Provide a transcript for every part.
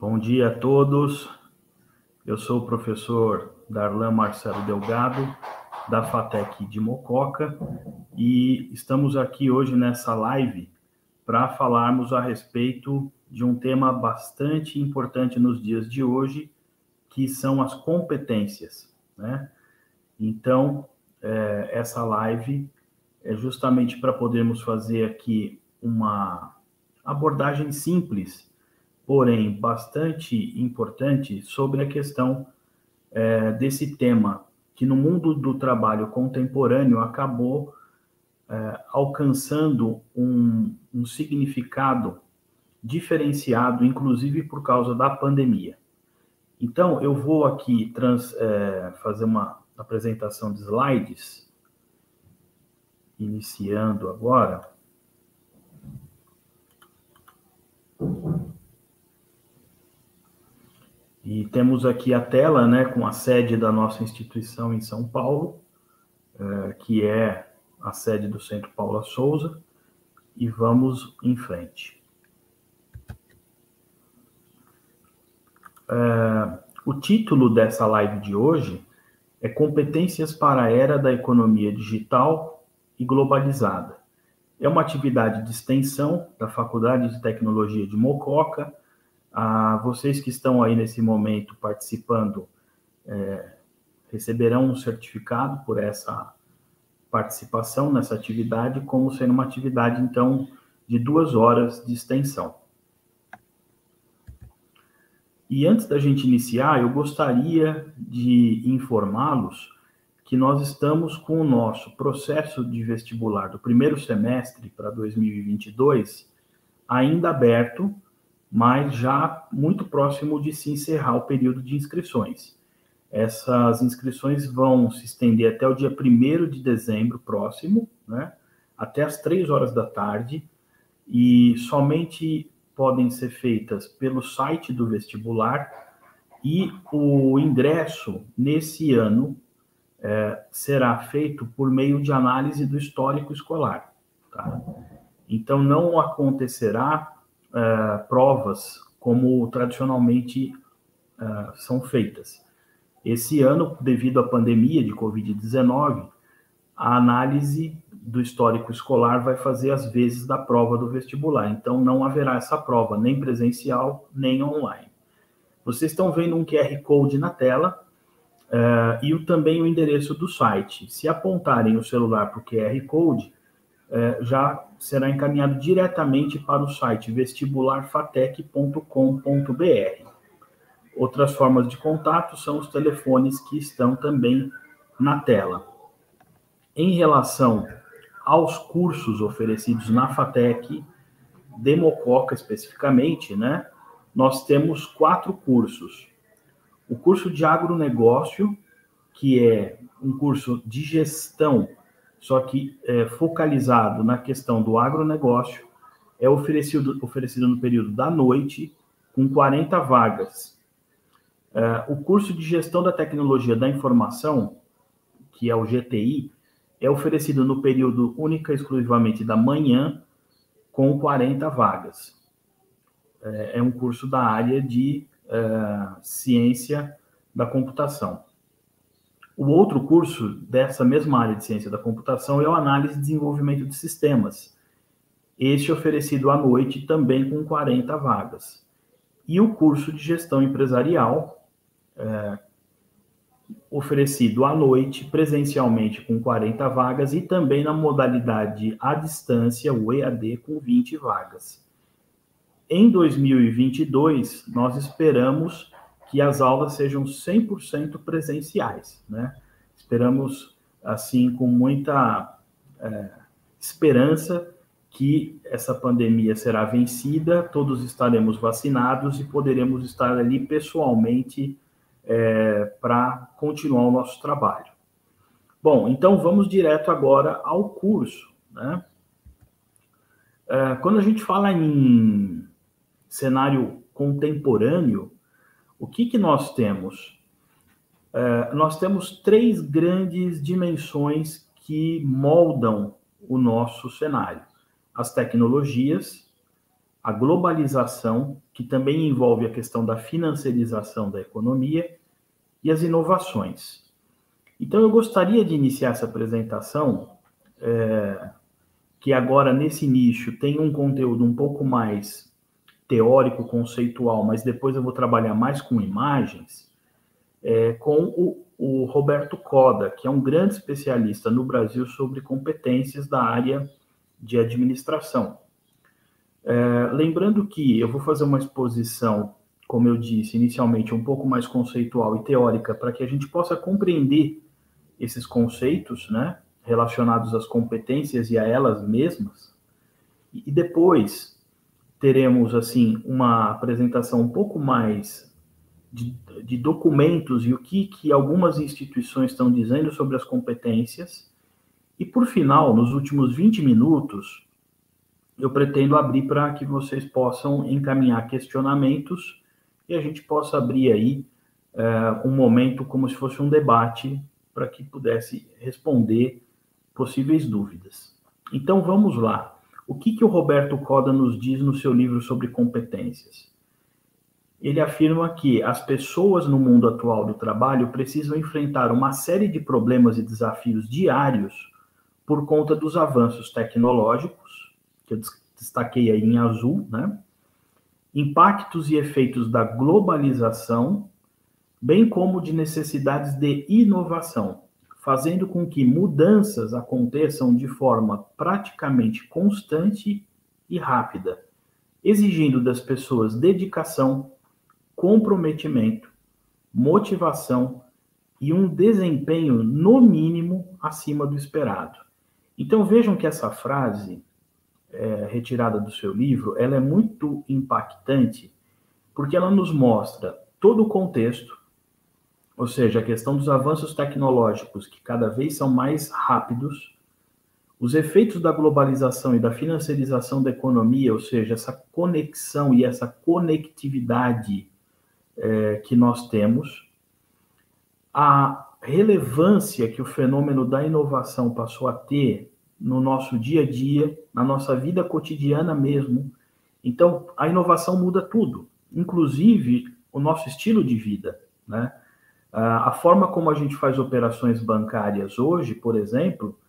Bom dia a todos. Eu sou o professor Darlan Marcelo Delgado, da FATEC de Mococa, e estamos aqui hoje nessa live para falarmos a respeito de um tema bastante importante nos dias de hoje, que são as competências, né? Então, essa live é justamente para podermos fazer aqui uma abordagem simples, porém bastante importante, sobre a questão desse tema, que no mundo do trabalho contemporâneo acabou alcançando um significado diferenciado, inclusive por causa da pandemia. Então, eu vou aqui fazer uma apresentação de slides, iniciando agora. E temos aqui a tela, né, com a sede da nossa instituição em São Paulo, que é a sede do Centro Paula Souza, e vamos em frente. O título dessa live de hoje é Competências para a Era da Economia Digital e Globalizada. É uma atividade de extensão da Faculdade de Tecnologia de Mococa. Vocês que estão aí nesse momento participando receberão um certificado por essa participação nessa atividade, como sendo uma atividade, então, de 2 horas de extensão. E antes da gente iniciar, eu gostaria de informá-los que nós estamos com o nosso processo de vestibular do primeiro semestre para 2022 ainda aberto, mas já muito próximo de se encerrar o período de inscrições. Essas inscrições vão se estender até o dia 1º de dezembro próximo, né? Até às 3 horas da tarde, e somente podem ser feitas pelo site do vestibular, e o ingresso nesse ano será feito por meio de análise do histórico escolar, tá? Então, não acontecerá provas como tradicionalmente são feitas. Esse ano, devido à pandemia de Covid-19, a análise do histórico escolar vai fazer as vezes da prova do vestibular. Então, não haverá essa prova, nem presencial, nem online. Vocês estão vendo um QR Code na tela e também o endereço do site. Se apontarem o celular para o QR Code, já será encaminhado diretamente para o site vestibularfatec.com.br. Outras formas de contato são os telefones que estão também na tela. Em relação aos cursos oferecidos na FATEC, de Mococa especificamente, né, nós temos 4 cursos. O curso de agronegócio, que é um curso de gestão, só que focalizado na questão do agronegócio, é oferecido no período da noite, com 40 vagas. O curso de Gestão da Tecnologia da Informação, que é o GTI, é oferecido no período única e exclusivamente da manhã, com 40 vagas. É um curso da área de ciência da computação. O outro curso dessa mesma área de ciência da computação é o Análise e Desenvolvimento de Sistemas. Este é oferecido à noite, também com 40 vagas. E o curso de Gestão Empresarial, oferecido à noite, presencialmente, com 40 vagas, e também na modalidade à distância, o EAD, com 20 vagas. Em 2022, nós esperamos que as aulas sejam 100% presenciais, né? Esperamos, assim, com muita esperança, que essa pandemia será vencida, todos estaremos vacinados e poderemos estar ali pessoalmente para continuar o nosso trabalho. Bom, então vamos direto agora ao curso, né? Quando a gente fala em cenário contemporâneo, o que nós temos? Nós temos 3 grandes dimensões que moldam o nosso cenário: as tecnologias, a globalização, que também envolve a questão da financiarização da economia, e as inovações. Então, eu gostaria de iniciar essa apresentação, que agora, nesse nicho, tem um conteúdo um pouco mais teórico, conceitual, mas depois eu vou trabalhar mais com imagens, com o Roberto Coda, que é um grande especialista no Brasil sobre competências da área de administração. Lembrando que eu vou fazer uma exposição, como eu disse inicialmente, um pouco mais conceitual e teórica, para que a gente possa compreender esses conceitos, né, relacionados às competências e a elas mesmas. E depois teremos, assim, uma apresentação um pouco mais de documentos e o que algumas instituições estão dizendo sobre as competências. E, por final, nos últimos 20 minutos, eu pretendo abrir para que vocês possam encaminhar questionamentos e a gente possa abrir aí um momento como se fosse um debate para que pudesse responder possíveis dúvidas. Então, vamos lá. O que o Roberto Coda nos diz no seu livro sobre competências? Ele afirma que as pessoas no mundo atual do trabalho precisam enfrentar uma série de problemas e desafios diários por conta dos avanços tecnológicos, que eu destaquei aí em azul, né? Impactos e efeitos da globalização, bem como de necessidades de inovação, fazendo com que mudanças aconteçam de forma praticamente constante e rápida, exigindo das pessoas dedicação, comprometimento, motivação e um desempenho, no mínimo, acima do esperado. Então, vejam que essa frase, retirada do seu livro, ela é muito impactante, porque ela nos mostra todo o contexto, ou seja, a questão dos avanços tecnológicos, que cada vez são mais rápidos, os efeitos da globalização e da financiarização da economia, ou seja, essa conexão e essa conectividade que nós temos, a relevância que o fenômeno da inovação passou a ter no nosso dia a dia, na nossa vida cotidiana mesmo. Então, a inovação muda tudo, inclusive o nosso estilo de vida, né? A forma como a gente faz operações bancárias hoje, por exemplo,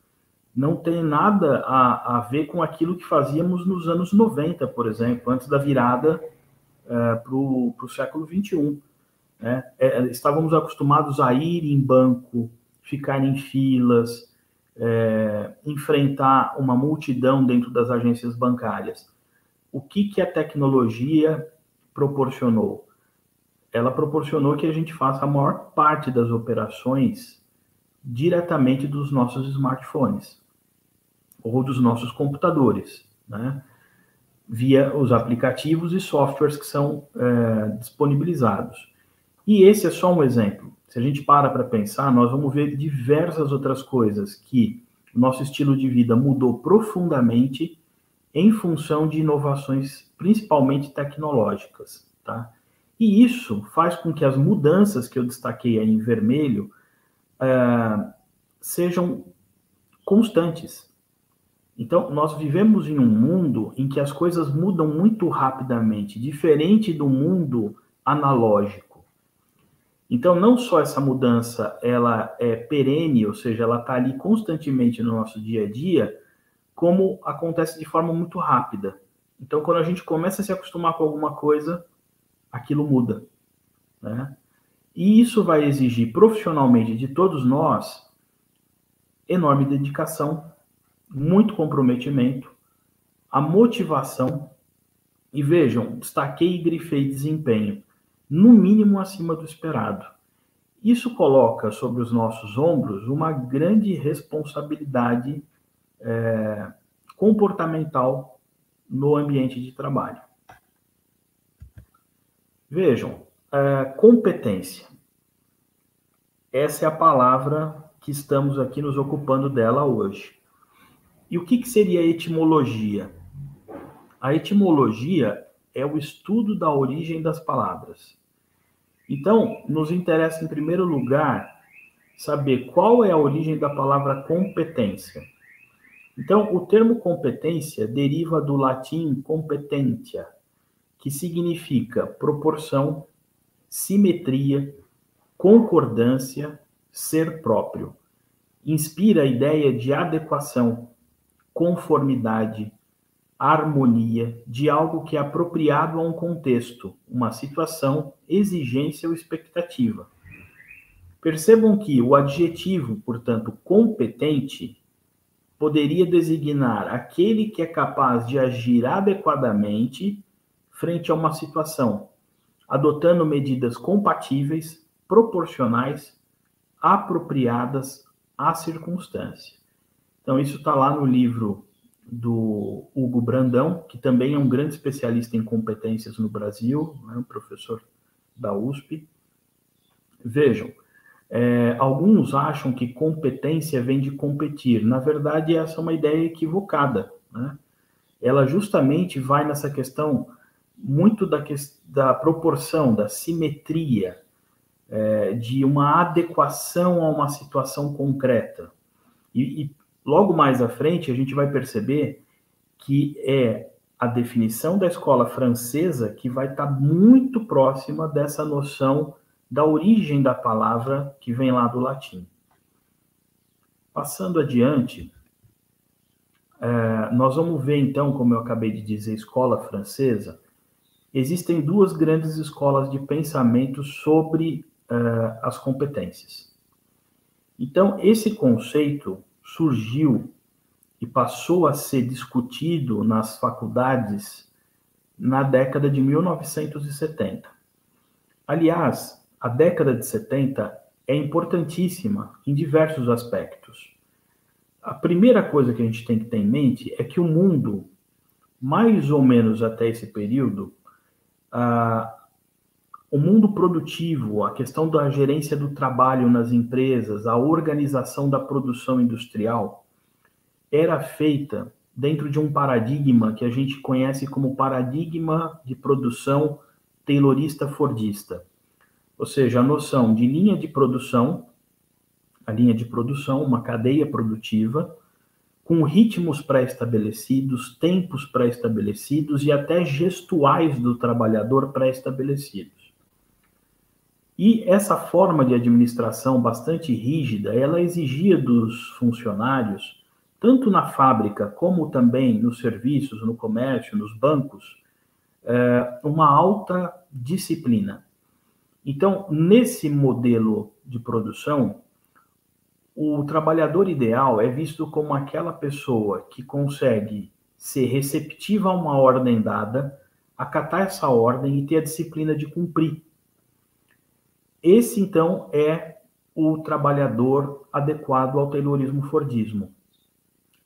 não tem nada a ver com aquilo que fazíamos nos anos 90, por exemplo, antes da virada para o século XXI. Né? Estávamos acostumados a ir em banco, ficar em filas, enfrentar uma multidão dentro das agências bancárias. O que a tecnologia proporcionou? Ela proporcionou que a gente faça a maior parte das operações diretamente dos nossos smartphones ou dos nossos computadores, né? Via os aplicativos e softwares que são disponibilizados. E esse é só um exemplo. Se a gente para pensar, nós vamos ver diversas outras coisas que o nosso estilo de vida mudou profundamente em função de inovações, principalmente tecnológicas, tá? E isso faz com que as mudanças que eu destaquei aí em vermelho sejam constantes. Então, nós vivemos em um mundo em que as coisas mudam muito rapidamente, diferente do mundo analógico. Então, não só essa mudança ela é perene, ou seja, ela está ali constantemente no nosso dia a dia, como acontece de forma muito rápida. Então, quando a gente começa a se acostumar com alguma coisa, aquilo muda, né? E isso vai exigir profissionalmente de todos nós enorme dedicação, muito comprometimento, a motivação, e vejam, destaquei e grifei desempenho, no mínimo acima do esperado. Isso coloca sobre os nossos ombros uma grande responsabilidade comportamental no ambiente de trabalho. Vejam, competência. Essa é a palavra que estamos aqui nos ocupando dela hoje. E o que seria a etimologia? A etimologia é o estudo da origem das palavras. Então, nos interessa, em primeiro lugar, saber qual é a origem da palavra competência. Então, o termo competência deriva do latim competentia, que significa proporção, simetria, concordância, ser próprio. Inspira a ideia de adequação, conformidade, harmonia, de algo que é apropriado a um contexto, uma situação, exigência ou expectativa. Percebam que o adjetivo, portanto, competente, poderia designar aquele que é capaz de agir adequadamente frente a uma situação, adotando medidas compatíveis, proporcionais, apropriadas à circunstância. Então, isso está lá no livro do Hugo Brandão, que também é um grande especialista em competências no Brasil, né, um professor da USP. Vejam, alguns acham que competência vem de competir. Na verdade, essa é uma ideia equivocada, né? Ela justamente vai nessa questão muito da proporção, da simetria, de uma adequação a uma situação concreta. E logo mais à frente, a gente vai perceber que é a definição da escola francesa que vai estar muito próxima dessa noção da origem da palavra que vem lá do latim. Passando adiante, nós vamos ver então, como eu acabei de dizer, escola francesa. Existem duas grandes escolas de pensamento sobre as competências. Então, esse conceito surgiu e passou a ser discutido nas faculdades na década de 1970. Aliás, a década de 70 é importantíssima em diversos aspectos. A primeira coisa que a gente tem que ter em mente é que o mundo, mais ou menos até esse período, o mundo produtivo, a questão da gerência do trabalho nas empresas, a organização da produção industrial, era feita dentro de um paradigma que a gente conhece como paradigma de produção taylorista-fordista. Ou seja, a noção de linha de produção, a linha de produção, uma cadeia produtiva, com ritmos pré-estabelecidos, tempos pré-estabelecidos e até gestuais do trabalhador pré-estabelecidos. E essa forma de administração bastante rígida, ela exigia dos funcionários, tanto na fábrica como também nos serviços, no comércio, nos bancos, uma alta disciplina. Então, nesse modelo de produção, o trabalhador ideal é visto como aquela pessoa que consegue ser receptiva a uma ordem dada, acatar essa ordem e ter a disciplina de cumprir. Esse, então, é o trabalhador adequado ao taylorismo-fordismo.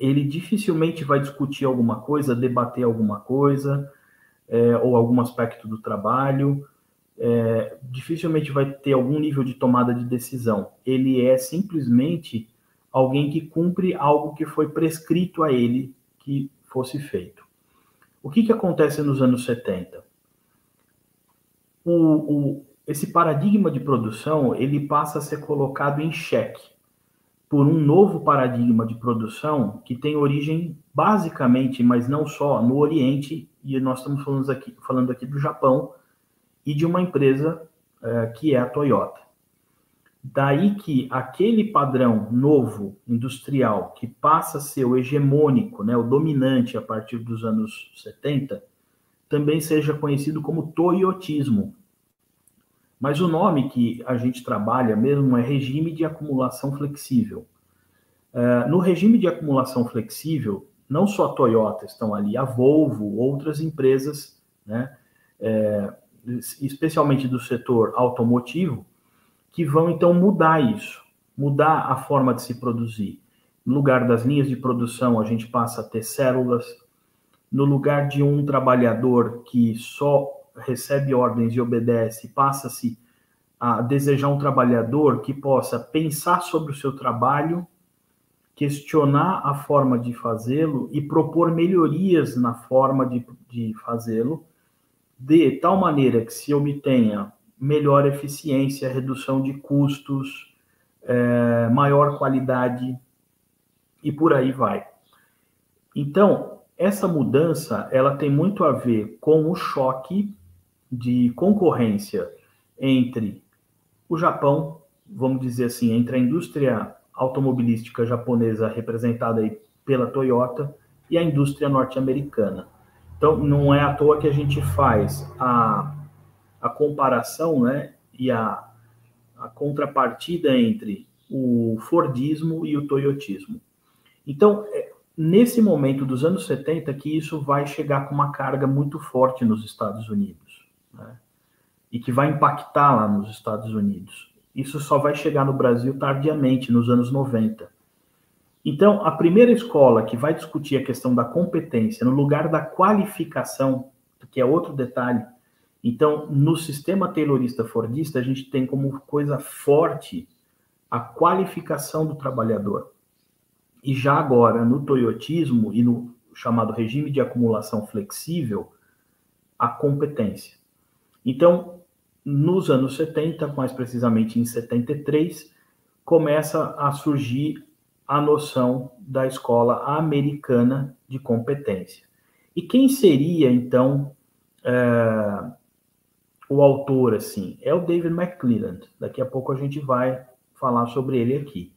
Ele dificilmente vai discutir alguma coisa, debater alguma coisa, ou algum aspecto do trabalho, dificilmente vai ter algum nível de tomada de decisão. Ele é simplesmente alguém que cumpre algo que foi prescrito a ele que fosse feito. O que acontece nos anos 70? Esse paradigma de produção, ele passa a ser colocado em xeque por um novo paradigma de produção que tem origem basicamente, mas não só, no Oriente, e nós estamos falando aqui do Japão, e de uma empresa que é a Toyota. Daí que aquele padrão novo, industrial, que passa a ser o hegemônico, né, o dominante a partir dos anos 70, também seja conhecido como toyotismo. Mas o nome que a gente trabalha mesmo é regime de acumulação flexível. No regime de acumulação flexível, não só a Toyota estão ali, a Volvo, outras empresas, né, especialmente do setor automotivo, que vão então mudar isso, mudar a forma de se produzir. No lugar das linhas de produção, a gente passa a ter células. No lugar de um trabalhador que só recebe ordens e obedece, passa-se a desejar um trabalhador que possa pensar sobre o seu trabalho, questionar a forma de fazê-lo e propor melhorias na forma de fazê-lo, de tal maneira que se obtenha melhor eficiência, redução de custos, maior qualidade e por aí vai. Então, essa mudança, ela tem muito a ver com o choque de concorrência entre o Japão, vamos dizer assim, entre a indústria automobilística japonesa representada aí pela Toyota e a indústria norte-americana. Então, não é à toa que a gente faz a comparação, né, e a contrapartida entre o Fordismo e o Toyotismo. Então, nesse momento dos anos 70 que isso vai chegar com uma carga muito forte nos Estados Unidos, né? E que vai impactar lá nos Estados Unidos. Isso só vai chegar no Brasil tardiamente, nos anos 90. Então, a primeira escola que vai discutir a questão da competência no lugar da qualificação, que é outro detalhe. Então, no sistema taylorista fordista, a gente tem como coisa forte a qualificação do trabalhador. E já agora, no toyotismo e no chamado regime de acumulação flexível, a competência. Então, nos anos 70, mais precisamente em 73, começa a surgir a noção da escola americana de competência. E quem seria, então, o autor, assim? É o David McClelland. Daqui a pouco a gente vai falar sobre ele aqui.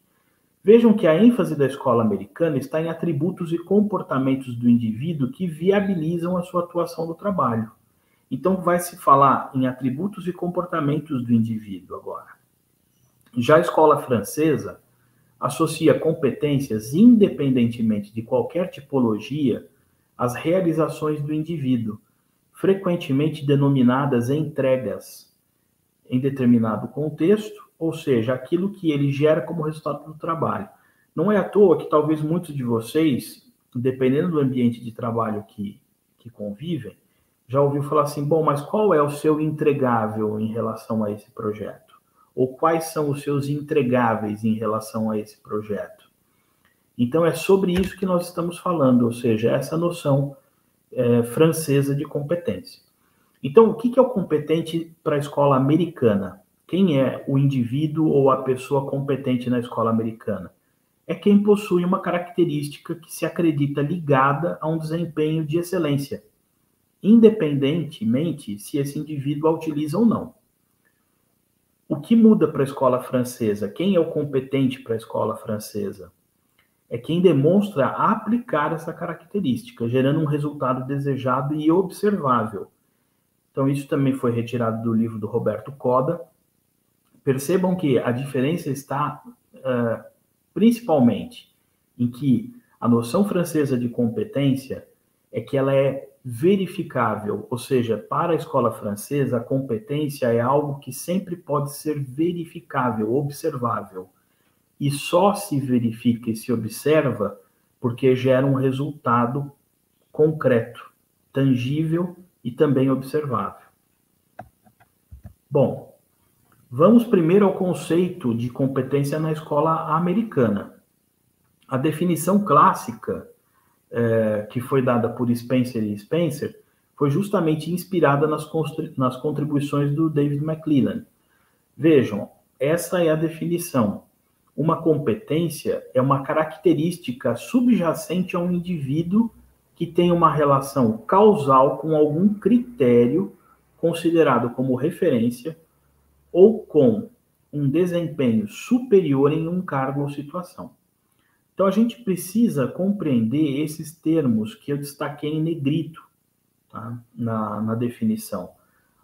Vejam que a ênfase da escola americana está em atributos e comportamentos do indivíduo que viabilizam a sua atuação no trabalho. Então, vai se falar em atributos e comportamentos do indivíduo agora. Já a escola francesa associa competências, independentemente de qualquer tipologia, às realizações do indivíduo, frequentemente denominadas entregas, em determinado contexto, ou seja, aquilo que ele gera como resultado do trabalho. Não é à toa que talvez muitos de vocês, dependendo do ambiente de trabalho que convivem, já ouviu falar assim, bom, mas qual é o seu entregável em relação a esse projeto? Ou quais são os seus entregáveis em relação a esse projeto? Então, é sobre isso que nós estamos falando, ou seja, essa noção francesa de competência. Então, o que é o competente para a escola americana? Quem é o indivíduo ou a pessoa competente na escola americana? É quem possui uma característica que se acredita ligada a um desempenho de excelência, independentemente se esse indivíduo a utiliza ou não. O que muda para a escola francesa? Quem é o competente para a escola francesa? É quem demonstra aplicar essa característica, gerando um resultado desejado e observável. Então, isso também foi retirado do livro do Roberto Coda. Percebam que a diferença está principalmente em que a noção francesa de competência é que ela é verificável, ou seja, para a escola francesa, a competência é algo que sempre pode ser verificável, observável. E só se verifica e se observa porque gera um resultado concreto, tangível e também observável. Bom, vamos primeiro ao conceito de competência na escola americana. A definição clássica que foi dada por Spencer e Spencer foi justamente inspirada nas contribuições do David McClelland. Vejam, essa é a definição. Uma competência é uma característica subjacente a um indivíduo que tem uma relação causal com algum critério considerado como referência ou com um desempenho superior em um cargo ou situação. Então, a gente precisa compreender esses termos que eu destaquei em negrito, tá? na definição.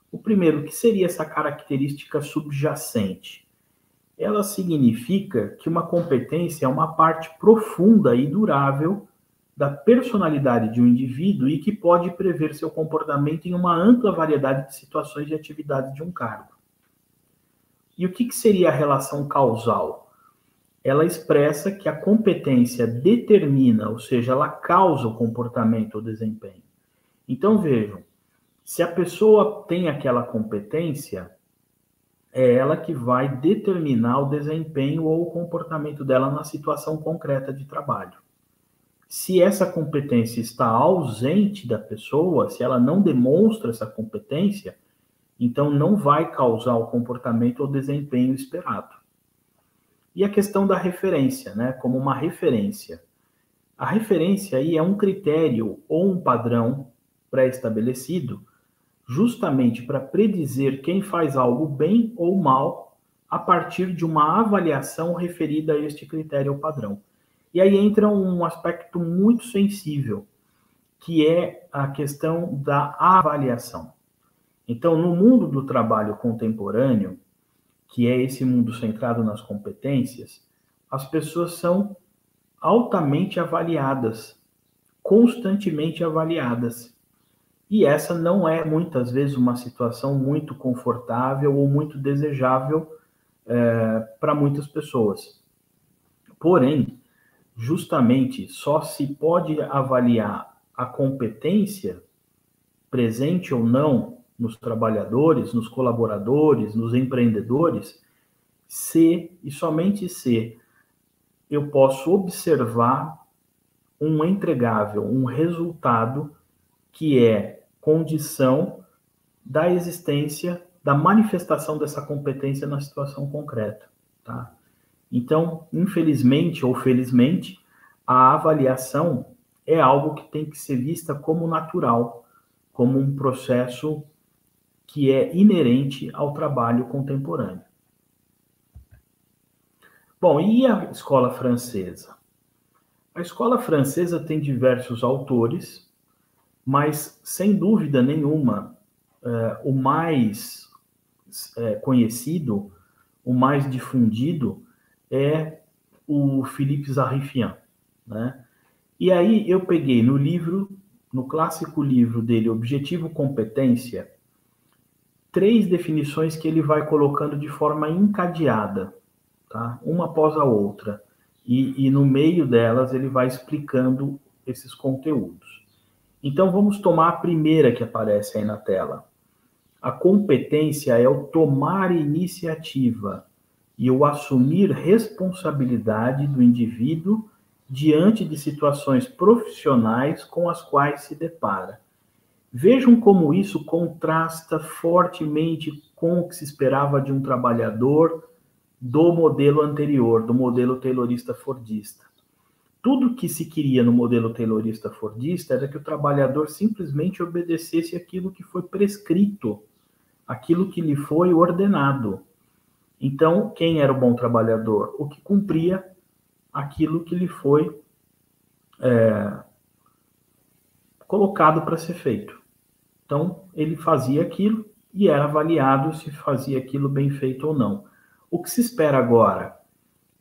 O primeiro, que seria essa característica subjacente? Ela significa que uma competência é uma parte profunda e durável da personalidade de um indivíduo e que pode prever seu comportamento em uma ampla variedade de situações e atividades de um cargo. E o que seria a relação causal? Ela expressa que a competência determina, ou seja, ela causa o comportamento ou desempenho. Então, vejam, se a pessoa tem aquela competência, é ela que vai determinar o desempenho ou o comportamento dela na situação concreta de trabalho. Se essa competência está ausente da pessoa, se ela não demonstra essa competência, então não vai causar o comportamento ou desempenho esperado. E a questão da referência, né, como uma referência. A referência aí é um critério ou um padrão pré-estabelecido, justamente para predizer quem faz algo bem ou mal a partir de uma avaliação referida a este critério ou padrão. E aí entra um aspecto muito sensível, que é a questão da avaliação. Então, no mundo do trabalho contemporâneo, que é esse mundo centrado nas competências, as pessoas são altamente avaliadas, constantemente avaliadas. E essa não é, muitas vezes, uma situação muito confortável ou muito desejável para muitas pessoas. Porém, justamente só se pode avaliar a competência presente ou não nos trabalhadores, nos colaboradores, nos empreendedores, se e somente se eu posso observar um entregável, um resultado que é condição da existência, da manifestação dessa competência na situação concreta, tá? Então, infelizmente ou felizmente, a avaliação é algo que tem que ser vista como natural, como um processo que é inerente ao trabalho contemporâneo. Bom, e a escola francesa? A escola francesa tem diversos autores, mas, sem dúvida nenhuma, o mais conhecido, o mais difundido, é o Philippe Zarifian, né? E aí eu peguei no livro, no clássico livro dele, Objetivo Competência, 3 definições que ele vai colocando de forma encadeada, tá? Uma após a outra. E no meio delas ele vai explicando esses conteúdos. Então vamos tomar a primeira que aparece aí na tela. A competência é o tomar iniciativa e o assumir responsabilidade do indivíduo diante de situações profissionais com as quais se depara. Vejam como isso contrasta fortemente com o que se esperava de um trabalhador do modelo anterior, do modelo taylorista-fordista. Tudo que se queria no modelo taylorista-fordista era que o trabalhador simplesmente obedecesse aquilo que foi prescrito, aquilo que lhe foi ordenado. Então, quem era o bom trabalhador? O que cumpria aquilo que lhe foi colocado para ser feito. Então, ele fazia aquilo e era avaliado se fazia aquilo bem feito ou não. O que se espera agora?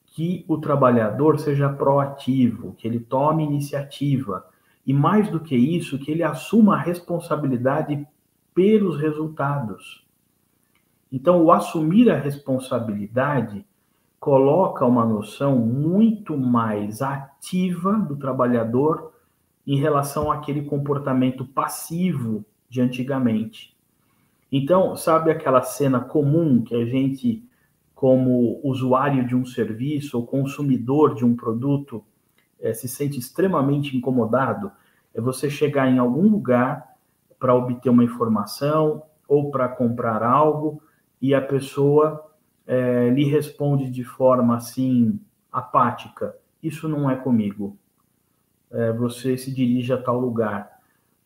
Que o trabalhador seja proativo, que ele tome iniciativa e, mais do que isso, que ele assuma a responsabilidade pelos resultados. Então, o assumir a responsabilidade coloca uma noção muito mais ativa do trabalhador em relação àquele comportamento passivo de antigamente. Então, sabe aquela cena comum que a gente, como usuário de um serviço ou consumidor de um produto, se sente extremamente incomodado? É você chegar em algum lugar para obter uma informação ou para comprar algo e a pessoa lhe responde de forma assim apática: isso não é comigo. Você se dirige a tal lugar.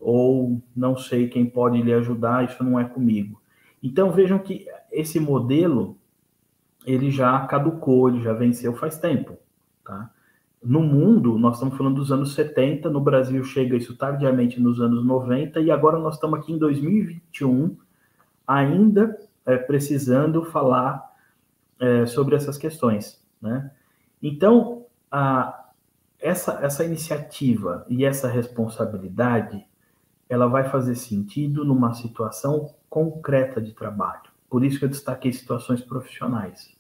Ou não sei quem pode lhe ajudar, isso não é comigo. Então vejam que esse modelo ele já caducou, ele já venceu faz tempo, tá? No mundo, nós estamos falando dos anos 70, no Brasil chega isso tardiamente nos anos 90, e agora nós estamos aqui em 2021, ainda precisando falar sobre essas questões, né? Então, essa iniciativa e essa responsabilidade, ela vai fazer sentido numa situação concreta de trabalho. Por isso que eu destaquei situações profissionais.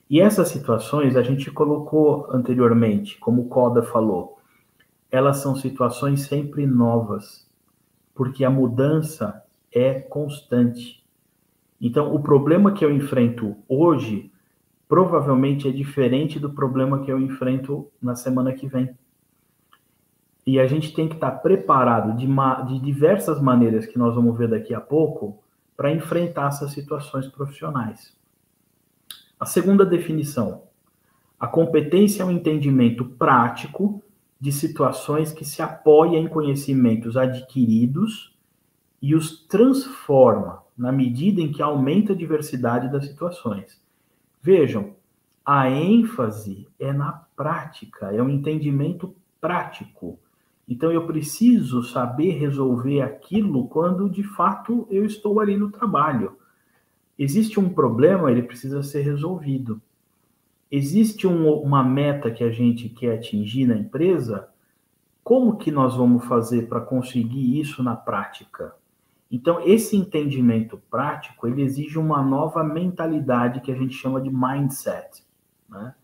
E essas situações a gente colocou anteriormente, como o Coda falou, elas são situações sempre novas, porque a mudança é constante. Então, o problema que eu enfrento hoje provavelmente é diferente do problema que eu enfrento na semana que vem. E a gente tem que estar preparado de diversas maneiras que nós vamos ver daqui a pouco para enfrentar essas situações profissionais. A segunda definição: a competência é um entendimento prático de situações que se apoia em conhecimentos adquiridos e os transforma na medida em que aumenta a diversidade das situações. Vejam, a ênfase é na prática, é um entendimento prático. Então, eu preciso saber resolver aquilo quando, de fato, eu estou ali no trabalho. Existe um problema, ele precisa ser resolvido. Existe uma meta que a gente quer atingir na empresa, como que nós vamos fazer para conseguir isso na prática? Então, esse entendimento prático, ele exige uma nova mentalidade que a gente chama de mindset, né?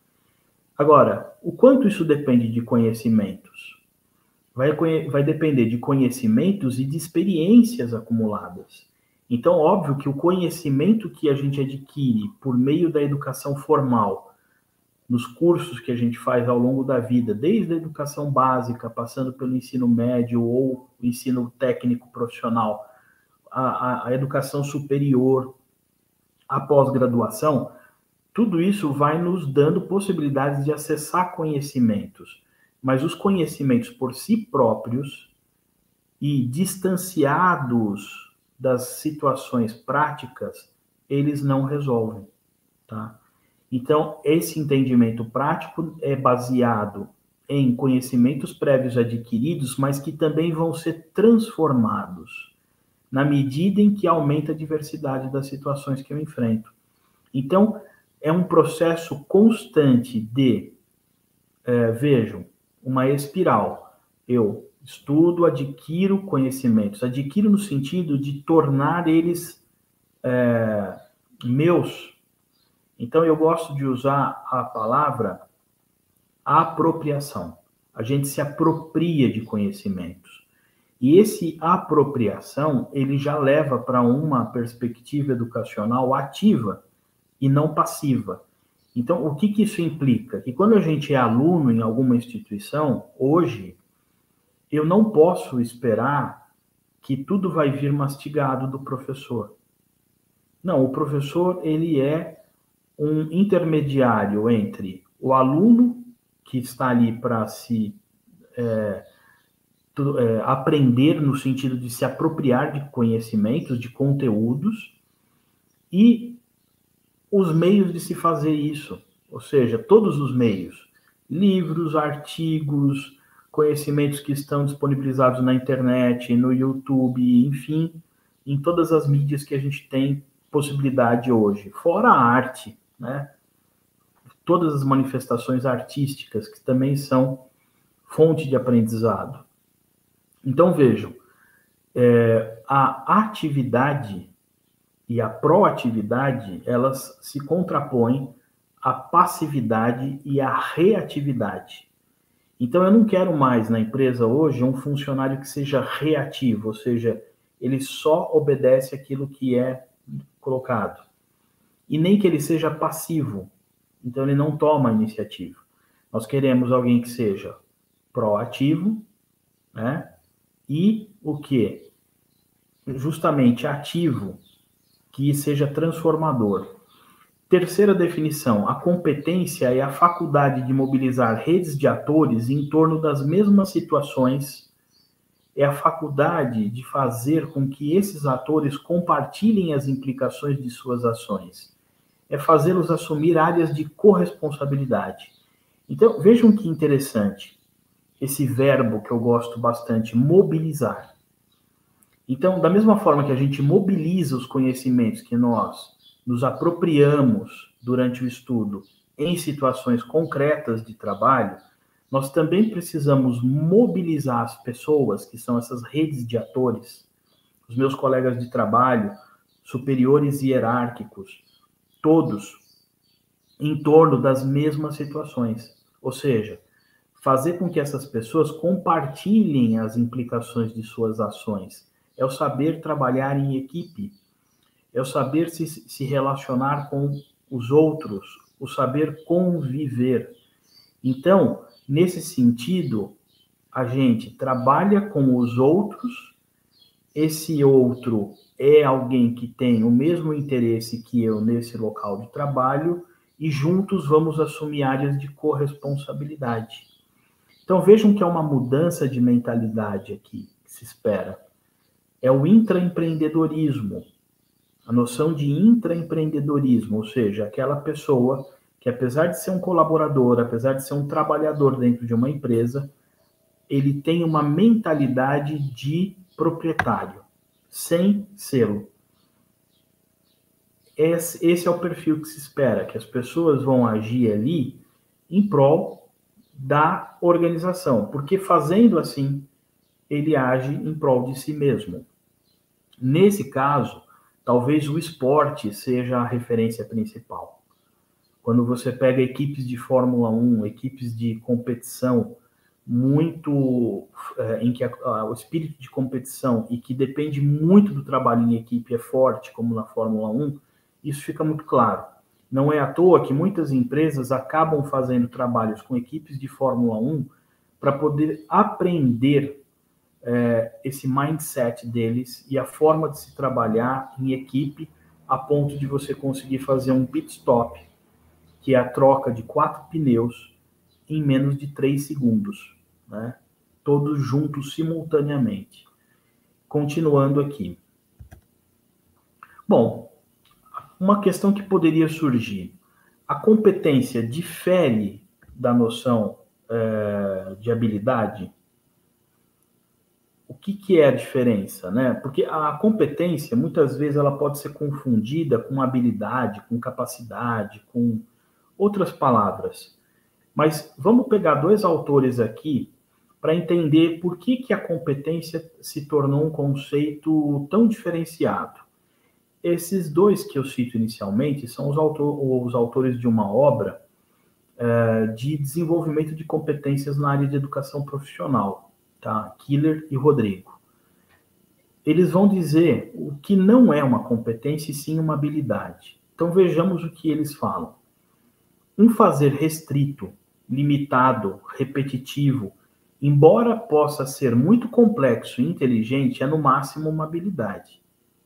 Agora, o quanto isso depende de conhecimentos? Vai depender de conhecimentos e de experiências acumuladas. Então, óbvio que o conhecimento que a gente adquire por meio da educação formal, nos cursos que a gente faz ao longo da vida, desde a educação básica, passando pelo ensino médio ou o ensino técnico profissional, a educação superior, a pós-graduação, tudo isso vai nos dando possibilidades de acessar conhecimentos. Mas os conhecimentos por si próprios e distanciados das situações práticas, eles não resolvem, tá? Então, esse entendimento prático é baseado em conhecimentos prévios adquiridos, mas que também vão ser transformados na medida em que aumenta a diversidade das situações que eu enfrento. Então, é um processo constante de, vejam, uma espiral. Eu estudo, adquiro conhecimentos, adquiro no sentido de tornar eles meus. Então, eu gosto de usar a palavra apropriação. A gente se apropria de conhecimentos. E esse apropriação, ele já leva para uma perspectiva educacional ativa e não passiva. Então, o que isso implica? Que quando a gente é aluno em alguma instituição, hoje, eu não posso esperar que tudo vai vir mastigado do professor. Não, o professor, ele é um intermediário entre o aluno, que está ali para se aprender no sentido de se apropriar de conhecimentos, de conteúdos, e os meios de se fazer isso, ou seja, todos os meios, livros, artigos, conhecimentos que estão disponibilizados na internet, no YouTube, enfim, em todas as mídias que a gente tem possibilidade hoje, fora a arte, né? Todas as manifestações artísticas que também são fonte de aprendizado. Então, vejam, a atividade e a proatividade, elas se contrapõem à passividade e à reatividade. Então, eu não quero mais na empresa hoje um funcionário que seja reativo, ou seja, ele só obedece aquilo que é colocado. E nem que ele seja passivo, então ele não toma a iniciativa. Nós queremos alguém que seja proativo, né? E o quê? Justamente ativo, que seja transformador. Terceira definição, a competência é a faculdade de mobilizar redes de atores em torno das mesmas situações, é a faculdade de fazer com que esses atores compartilhem as implicações de suas ações, é fazê-los assumir áreas de corresponsabilidade. Então, vejam que interessante esse verbo que eu gosto bastante, mobilizar. Então, da mesma forma que a gente mobiliza os conhecimentos que nós nos apropriamos durante o estudo em situações concretas de trabalho, nós também precisamos mobilizar as pessoas, que são essas redes de atores, os meus colegas de trabalho, superiores e hierárquicos, todos em torno das mesmas situações. Ou seja, fazer com que essas pessoas compartilhem as implicações de suas ações. É o saber trabalhar em equipe, é o saber se relacionar com os outros, o saber conviver. Então, nesse sentido, a gente trabalha com os outros, esse outro é alguém que tem o mesmo interesse que eu nesse local de trabalho, e juntos vamos assumir áreas de corresponsabilidade. Então vejam que é uma mudança de mentalidade aqui que se espera. É o intraempreendedorismo, a noção de intraempreendedorismo, ou seja, aquela pessoa que, apesar de ser um colaborador, apesar de ser um trabalhador dentro de uma empresa, ele tem uma mentalidade de proprietário, sem selo. Esse é o perfil que se espera, que as pessoas vão agir ali em prol da organização, porque fazendo assim, ele age em prol de si mesmo. Nesse caso, talvez o esporte seja a referência principal. Quando você pega equipes de Fórmula 1, equipes de competição, muito em que o espírito de competição e que depende muito do trabalho em equipe é forte, como na Fórmula 1, isso fica muito claro. Não é à toa que muitas empresas acabam fazendo trabalhos com equipes de Fórmula 1 para poder aprender esse mindset deles e a forma de se trabalhar em equipe a ponto de você conseguir fazer um pit stop, que é a troca de 4 pneus em menos de 3 segundos, né? Todos juntos simultaneamente. Continuando aqui. Bom, uma questão que poderia surgir. A competência difere da noção de habilidade? O que é a diferença, né? Porque a competência, muitas vezes, ela pode ser confundida com habilidade, com capacidade, com outras palavras. Mas vamos pegar 2 autores aqui para entender por que a competência se tornou um conceito tão diferenciado. Esses 2 que eu cito inicialmente são os autores de uma obra de desenvolvimento de competências na área de educação profissional, tá? Killer e Rodrigo. Eles vão dizer o que não é uma competência e sim uma habilidade. Então vejamos o que eles falam. Um fazer restrito, limitado, repetitivo, embora possa ser muito complexo e inteligente, é no máximo uma habilidade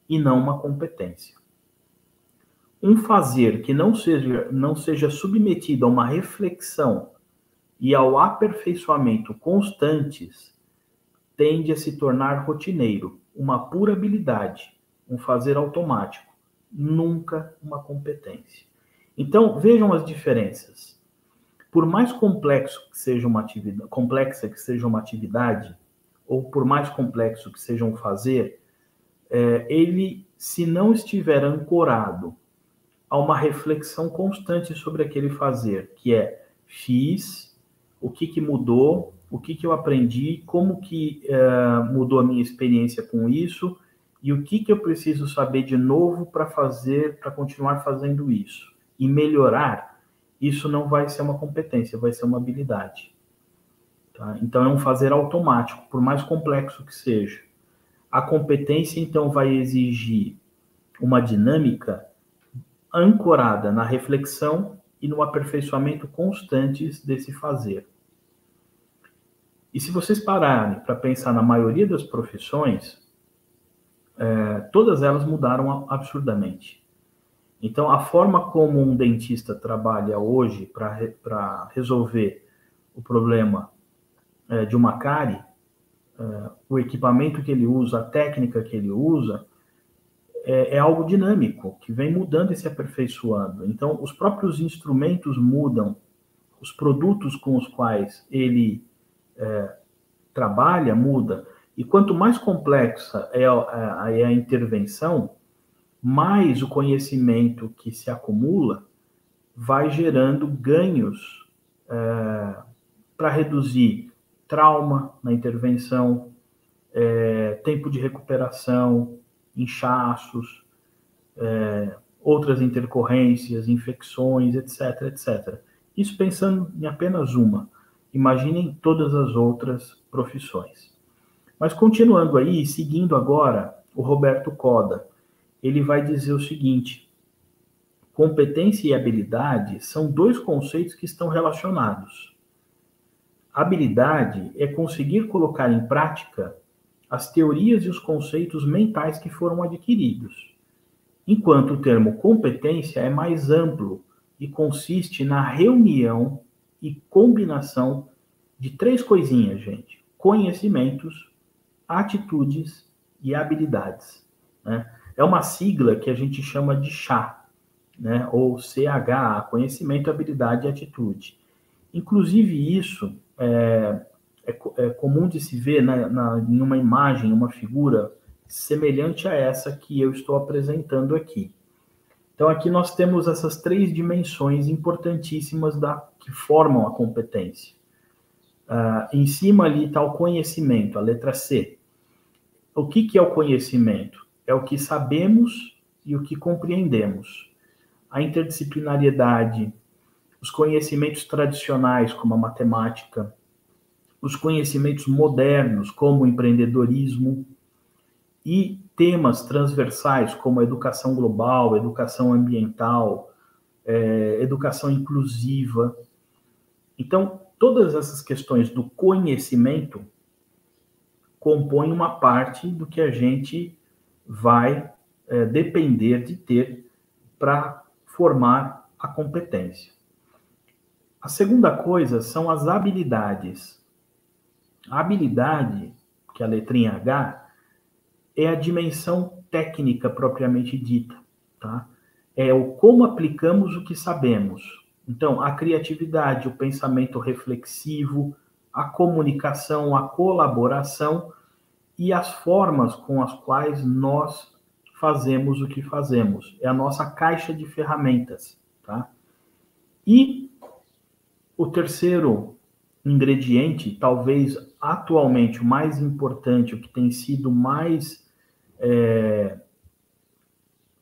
e não uma competência. Um fazer que não seja submetido a uma reflexão e ao aperfeiçoamento constantes tende a se tornar rotineiro, uma pura habilidade, um fazer automático, nunca uma competência. Então, vejam as diferenças. Por mais complexa que seja uma atividade, ou por mais complexo que seja um fazer, ele, se não estiver ancorado a uma reflexão constante sobre aquele fazer, que é fiz, o que mudou, o que eu aprendi, como que mudou a minha experiência com isso, e o que eu preciso saber de novo para continuar fazendo isso. E melhorar, isso não vai ser uma competência, vai ser uma habilidade. Tá? Então, é um fazer automático, por mais complexo que seja. A competência, então, vai exigir uma dinâmica ancorada na reflexão e no aperfeiçoamento constantes desse fazer. E se vocês pararem para pensar na maioria das profissões, todas elas mudaram absurdamente. Então, a forma como um dentista trabalha hoje para resolver o problema de uma cárie, o equipamento que ele usa, a técnica que ele usa, é algo dinâmico, que vem mudando e se aperfeiçoando. Então, os próprios instrumentos mudam, os produtos com os quais ele trabalha muda. E quanto mais complexa é a intervenção, mais o conhecimento que se acumula vai gerando ganhos para reduzir trauma na intervenção, tempo de recuperação, inchaços, outras intercorrências, infecções, etc, etc. Isso pensando em apenas uma. Imaginem todas as outras profissões. Mas continuando aí, seguindo agora, o Roberto Coda, ele vai dizer o seguinte: competência e habilidade são 2 conceitos que estão relacionados. Habilidade é conseguir colocar em prática as teorias e os conceitos mentais que foram adquiridos, enquanto o termo competência é mais amplo e consiste na reunião e combinação de 3 coisinhas, gente: conhecimentos, atitudes e habilidades, né? É uma sigla que a gente chama de CHA, né? Ou CHA, conhecimento, habilidade e atitude. Inclusive, isso é comum de se ver em uma imagem, uma figura semelhante a essa que eu estou apresentando aqui. Então, aqui nós temos essas 3 dimensões importantíssimas que formam a competência. Em cima ali está o conhecimento, a letra C. O que é o conhecimento? É o que sabemos e o que compreendemos. A interdisciplinariedade, os conhecimentos tradicionais, como a matemática, os conhecimentos modernos, como o empreendedorismo, e temas transversais, como a educação global, educação ambiental, educação inclusiva. Então, todas essas questões do conhecimento compõem uma parte do que a gente vai depender de ter para formar a competência. A segunda coisa são as habilidades. A habilidade, que é a letrinha H, é a dimensão técnica propriamente dita, tá? É o como aplicamos o que sabemos. Então, a criatividade, o pensamento reflexivo, a comunicação, a colaboração e as formas com as quais nós fazemos o que fazemos. É a nossa caixa de ferramentas, tá? E o terceiro ingrediente, talvez atualmente o mais importante, o que tem sido mais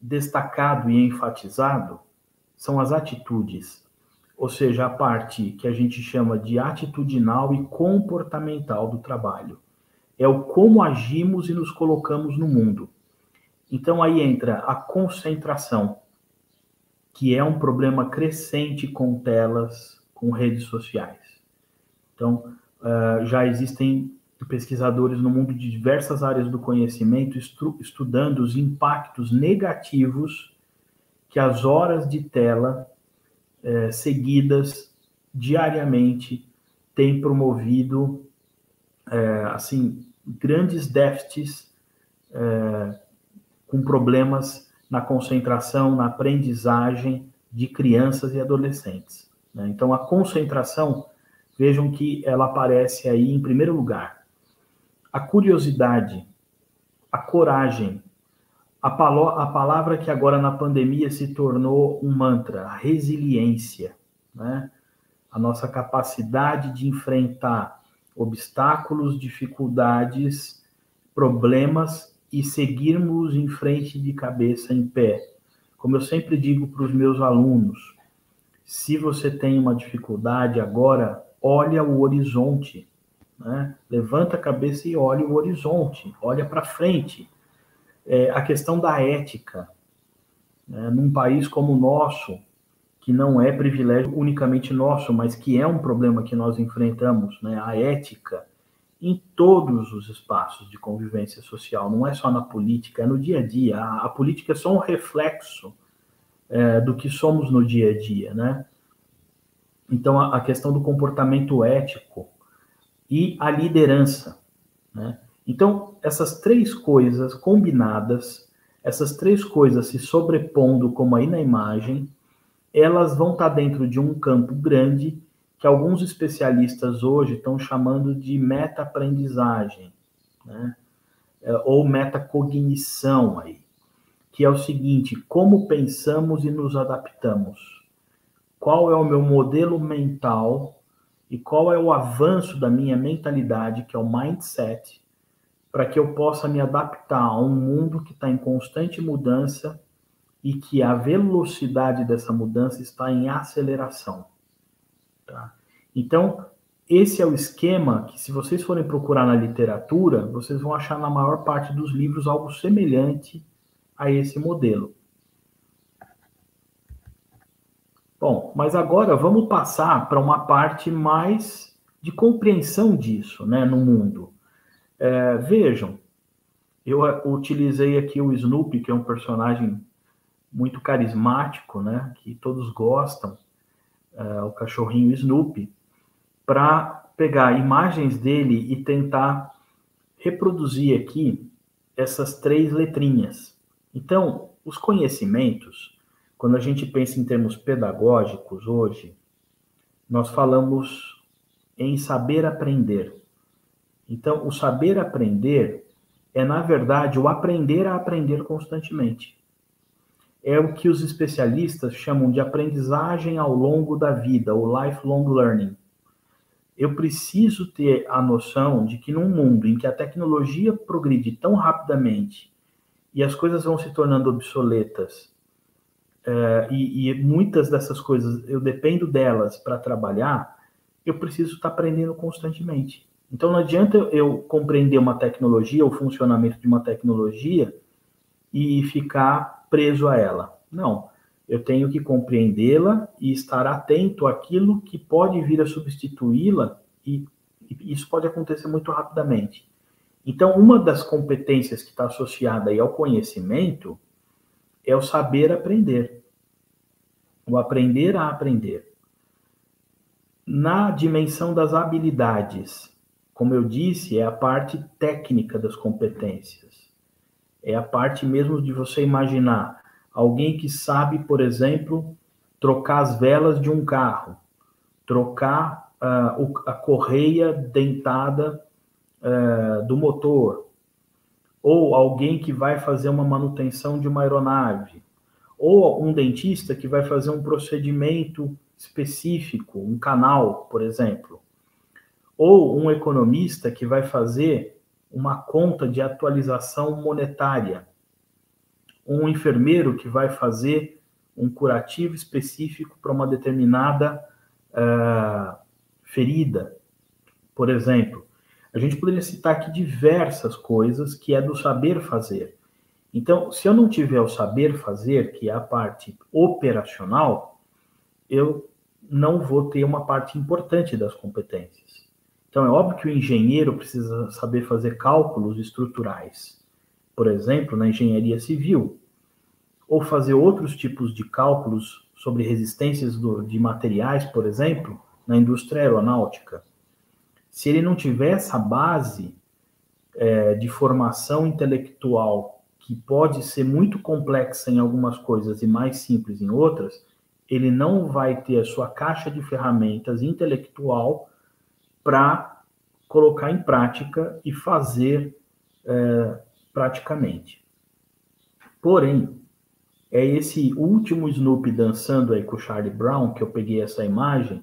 destacado e enfatizado, são as atitudes. Ou seja, a parte que a gente chama de atitudinal e comportamental do trabalho. É o como agimos e nos colocamos no mundo. Então aí entra a concentração, que é um problema crescente com telas, com redes sociais. Então, já existem pesquisadores no mundo de diversas áreas do conhecimento estudando os impactos negativos que as horas de tela seguidas diariamente têm promovido assim, grandes déficits com problemas na concentração, na aprendizagem de crianças e adolescentes, né? Então, a concentração, vejam que ela aparece aí em primeiro lugar. A curiosidade, a coragem, a palavra que agora na pandemia se tornou um mantra, a resiliência, né? A nossa capacidade de enfrentar obstáculos, dificuldades, problemas e seguirmos em frente de cabeça em pé. Como eu sempre digo para os meus alunos, se você tem uma dificuldade agora, olha o horizonte, né? Levanta a cabeça e olha o horizonte, olha para frente. A questão da ética, né? Num país como o nosso, que não é privilégio unicamente nosso, mas que é um problema que nós enfrentamos, né? A ética em todos os espaços de convivência social, não é só na política, é no dia a dia. A política é só um reflexo do que somos no dia a dia, né? Então, a questão do comportamento ético e a liderança, né? Então, essas 3 coisas combinadas, essas 3 coisas se sobrepondo, como aí na imagem, elas vão estar dentro de um campo grande que alguns especialistas hoje estão chamando de meta-aprendizagem, né? Ou metacognição aí, que é o seguinte: como pensamos e nos adaptamos? Qual é o meu modelo mental e qual é o avanço da minha mentalidade, que é o mindset, para que eu possa me adaptar a um mundo que está em constante mudança e que a velocidade dessa mudança está em aceleração, tá? Então, esse é o esquema que, se vocês forem procurar na literatura, vocês vão achar na maior parte dos livros algo semelhante a esse modelo. Bom, mas agora vamos passar para uma parte mais de compreensão disso, né, no mundo. Vejam, eu utilizei aqui o Snoopy, que é um personagem muito carismático, né, que todos gostam, o cachorrinho Snoopy, para pegar imagens dele e tentar reproduzir aqui essas 3 letrinhas. Então, os conhecimentos, quando a gente pensa em termos pedagógicos hoje, nós falamos em saber aprender. Então, o saber aprender é, na verdade, o aprender a aprender constantemente. É o que os especialistas chamam de aprendizagem ao longo da vida, o lifelong learning. Eu preciso ter a noção de que num mundo em que a tecnologia progride tão rapidamente e as coisas vão se tornando obsoletas, e muitas dessas coisas eu dependo delas para trabalhar, eu preciso estar aprendendo constantemente. Então não adianta eu compreender uma tecnologia, o funcionamento de uma tecnologia e ficar preso a ela. Não, eu tenho que compreendê-la e estar atento àquilo que pode vir a substituí-la, e isso pode acontecer muito rapidamente. Então, uma das competências que está associada aí ao conhecimento é o saber aprender, o aprender a aprender. Na dimensão das habilidades, como eu disse, é a parte técnica das competências. É a parte mesmo de você imaginar alguém que sabe, por exemplo, trocar as velas de um carro, trocar a correia dentada do motor, ou alguém que vai fazer uma manutenção de uma aeronave, ou um dentista que vai fazer um procedimento específico, um canal, por exemplo, ou um economista que vai fazer uma conta de atualização monetária, um enfermeiro que vai fazer um curativo específico para uma determinada ferida, por exemplo. A gente poderia citar aqui diversas coisas que é do saber fazer. Então, se eu não tiver o saber fazer, que é a parte operacional, eu não vou ter uma parte importante das competências. Então, é óbvio que o engenheiro precisa saber fazer cálculos estruturais, por exemplo, na engenharia civil, ou fazer outros tipos de cálculos sobre resistências de materiais, por exemplo, na indústria aeronáutica. Se ele não tiver essa base de formação intelectual, que pode ser muito complexa em algumas coisas e mais simples em outras, ele não vai ter a sua caixa de ferramentas intelectual para colocar em prática e fazer praticamente. Porém, é esse último Snoopy dançando aí com o Charlie Brown, que eu peguei essa imagem,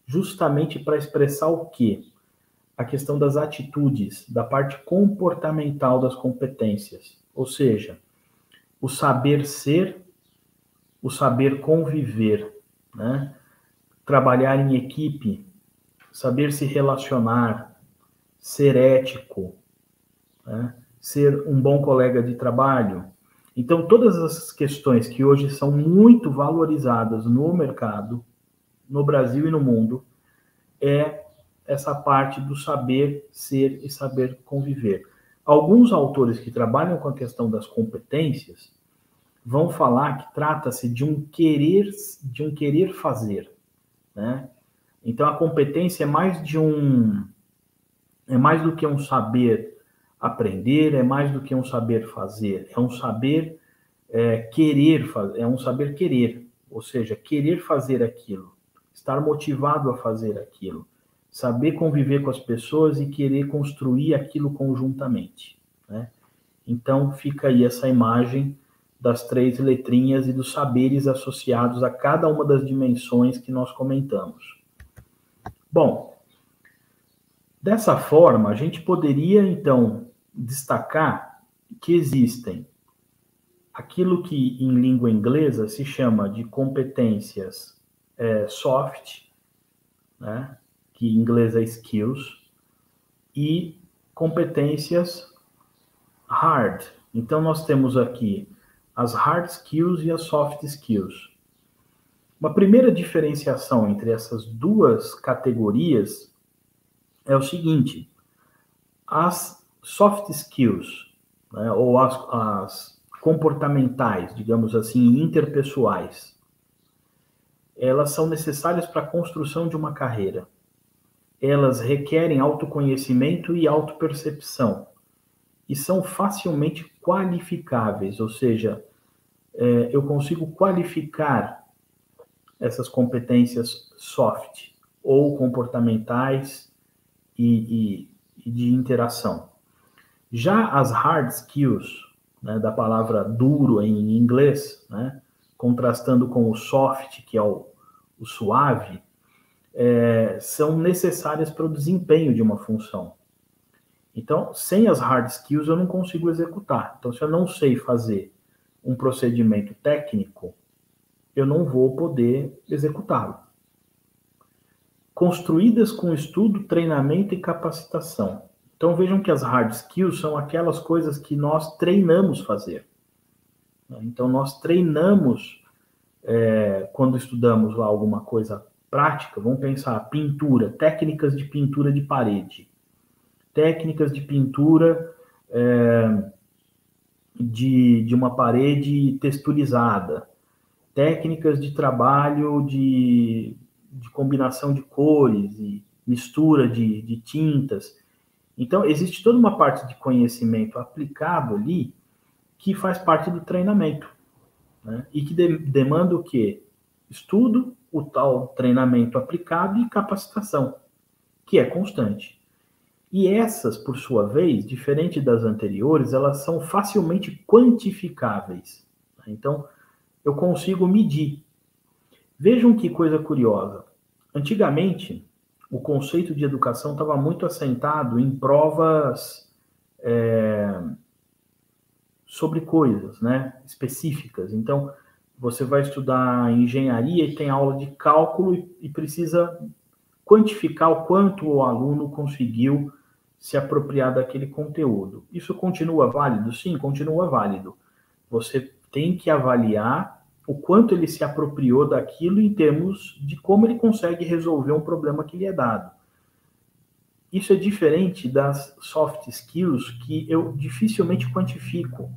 justamente para expressar o quê? A questão das atitudes, da parte comportamental das competências. Ou seja, o saber ser, o saber conviver, né? Trabalhar em equipe, saber se relacionar, ser ético, né? Ser um bom colega de trabalho. Então, todas essas questões que hoje são muito valorizadas no mercado, no Brasil e no mundo, é essa parte do saber ser e saber conviver. Alguns autores que trabalham com a questão das competências vão falar que trata-se de um querer fazer, né? Então, a competência é mais do que um saber aprender, é mais do que um saber fazer, é um saber querer fazer, é um saber querer, ou seja, querer fazer aquilo, estar motivado a fazer aquilo, saber conviver com as pessoas e querer construir aquilo conjuntamente, né? Então, fica aí essa imagem das 3 letrinhas e dos saberes associados a cada uma das dimensões que nós comentamos. Bom, dessa forma, a gente poderia, então, destacar que existem aquilo que em língua inglesa se chama de competências soft, né? Que em inglês é skills, e competências hard. Então, nós temos aqui as hard skills e as soft skills. Uma primeira diferenciação entre essas duas categorias é o seguinte: as soft skills, né, ou as comportamentais, digamos assim, interpessoais, elas são necessárias para a construção de uma carreira. elas requerem autoconhecimento e autopercepção e são facilmente qualificáveis, ou seja, eu consigo qualificar essas competências soft ou comportamentais e de interação. Já as hard skills, né, da palavra duro em inglês, né, contrastando com o soft, que é o suave, são necessárias para o desempenho de uma função. Então, sem as hard skills, eu não consigo executar. Então, se eu não sei fazer um procedimento técnico, eu não vou poder executá-lo. Construídas com estudo, treinamento e capacitação. Então, vejam que as hard skills são aquelas coisas que nós treinamos fazer. Então, nós treinamos, quando estudamos lá alguma coisa prática, vamos pensar, pintura, técnicas de pintura de parede, técnicas de pintura de uma parede texturizada, técnicas de trabalho de combinação de cores e mistura de tintas. Então, existe toda uma parte de conhecimento aplicado ali que faz parte do treinamento, né? E que demanda o quê? Estudo, o tal treinamento aplicado e capacitação, que é constante. E essas, por sua vez, diferente das anteriores, elas são facilmente quantificáveis. Então, eu consigo medir. Vejam que coisa curiosa. Antigamente, o conceito de educação estava muito assentado em provas sobre coisas, né, específicas. Então, você vai estudar engenharia e tem aula de cálculo e precisa quantificar o quanto o aluno conseguiu se apropriar daquele conteúdo. Isso continua válido? Sim, continua válido. Você tem que avaliar o quanto ele se apropriou daquilo em termos de como ele consegue resolver um problema que lhe é dado. Isso é diferente das soft skills, que eu dificilmente quantifico,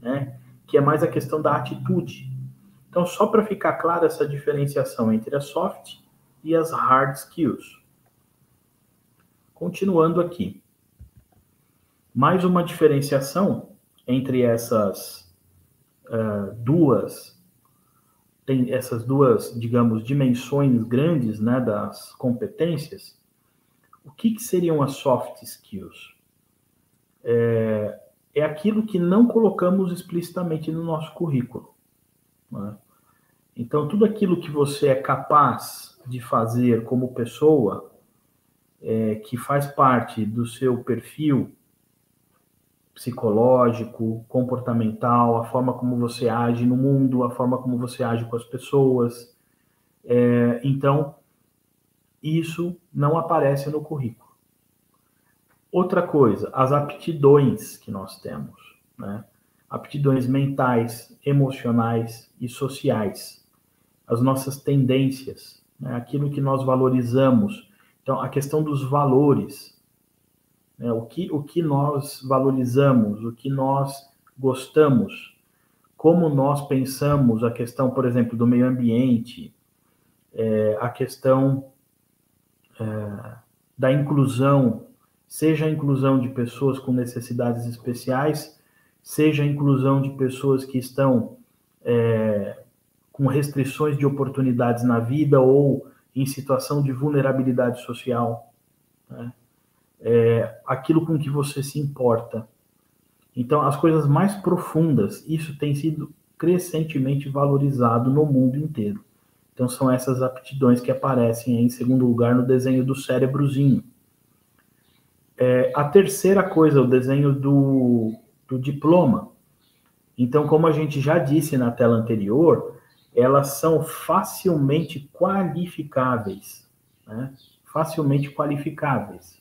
né? Que é mais a questão da atitude. Então, só para ficar clara essa diferenciação entre as soft e as hard skills. Continuando aqui. Mais uma diferenciação entre essas essas duas, digamos, dimensões grandes, né, das competências. O que seriam as soft skills? É aquilo que não colocamos explicitamente no nosso currículo, né? Então, tudo aquilo que você é capaz de fazer como pessoa, que faz parte do seu perfil psicológico, comportamental, a forma como você age no mundo, a forma como você age com as pessoas. Então, isso não aparece no currículo. Outra coisa, as aptidões que nós temos, né? Aptidões mentais, emocionais e sociais. As nossas tendências, né? Aquilo que nós valorizamos. Então, a questão dos valores, né? O que nós valorizamos, o que nós gostamos, como nós pensamos a questão, por exemplo, do meio ambiente, a questão da inclusão, seja a inclusão de pessoas com necessidades especiais, seja a inclusão de pessoas que estão com restrições de oportunidades na vida ou em situação de vulnerabilidade social, né? Aquilo com que você se importa. Então, as coisas mais profundas, isso tem sido crescentemente valorizado no mundo inteiro. Então, são essas aptidões que aparecem em segundo lugar no desenho do cérebrozinho. A terceira coisa, o desenho do diploma. Então, como a gente já disse na tela anterior, elas são facilmente qualificáveis, né? Facilmente qualificáveis.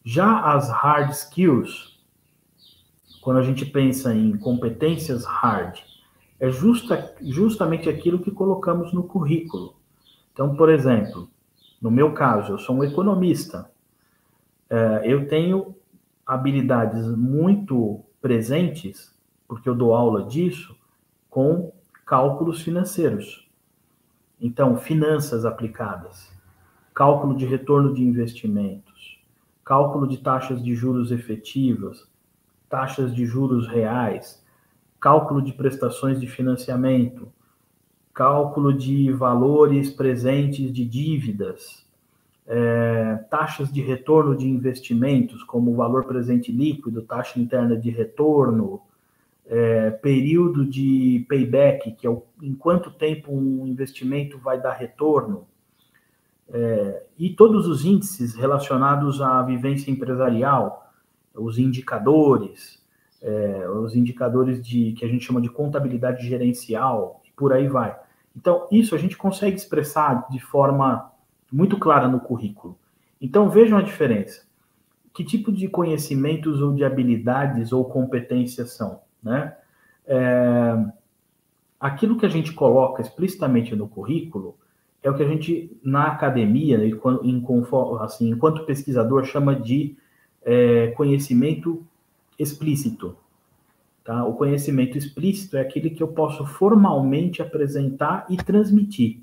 Já as hard skills, quando a gente pensa em competências hard, é justamente aquilo que colocamos no currículo. Então, por exemplo, no meu caso, eu sou um economista. Eu tenho habilidades muito presentes, porque eu dou aula disso, com cálculos financeiros. Então, finanças aplicadas, cálculo de retorno de investimentos, cálculo de taxas de juros efetivas, taxas de juros reais, cálculo de prestações de financiamento, cálculo de valores presentes de dívidas, taxas de retorno de investimentos, como valor presente líquido, taxa interna de retorno, período de payback, que é em quanto tempo um investimento vai dar retorno, e todos os índices relacionados à vivência empresarial, os indicadores que a gente chama de contabilidade gerencial, e por aí vai. Então, isso a gente consegue expressar de forma muito clara no currículo. Então, vejam a diferença. Que tipo de conhecimentos ou de habilidades ou competências são, né? Aquilo que a gente coloca explicitamente no currículo é o que a gente, na academia, enquanto pesquisador, chama de conhecimento explícito. Tá? O conhecimento explícito é aquele que eu posso formalmente apresentar e transmitir.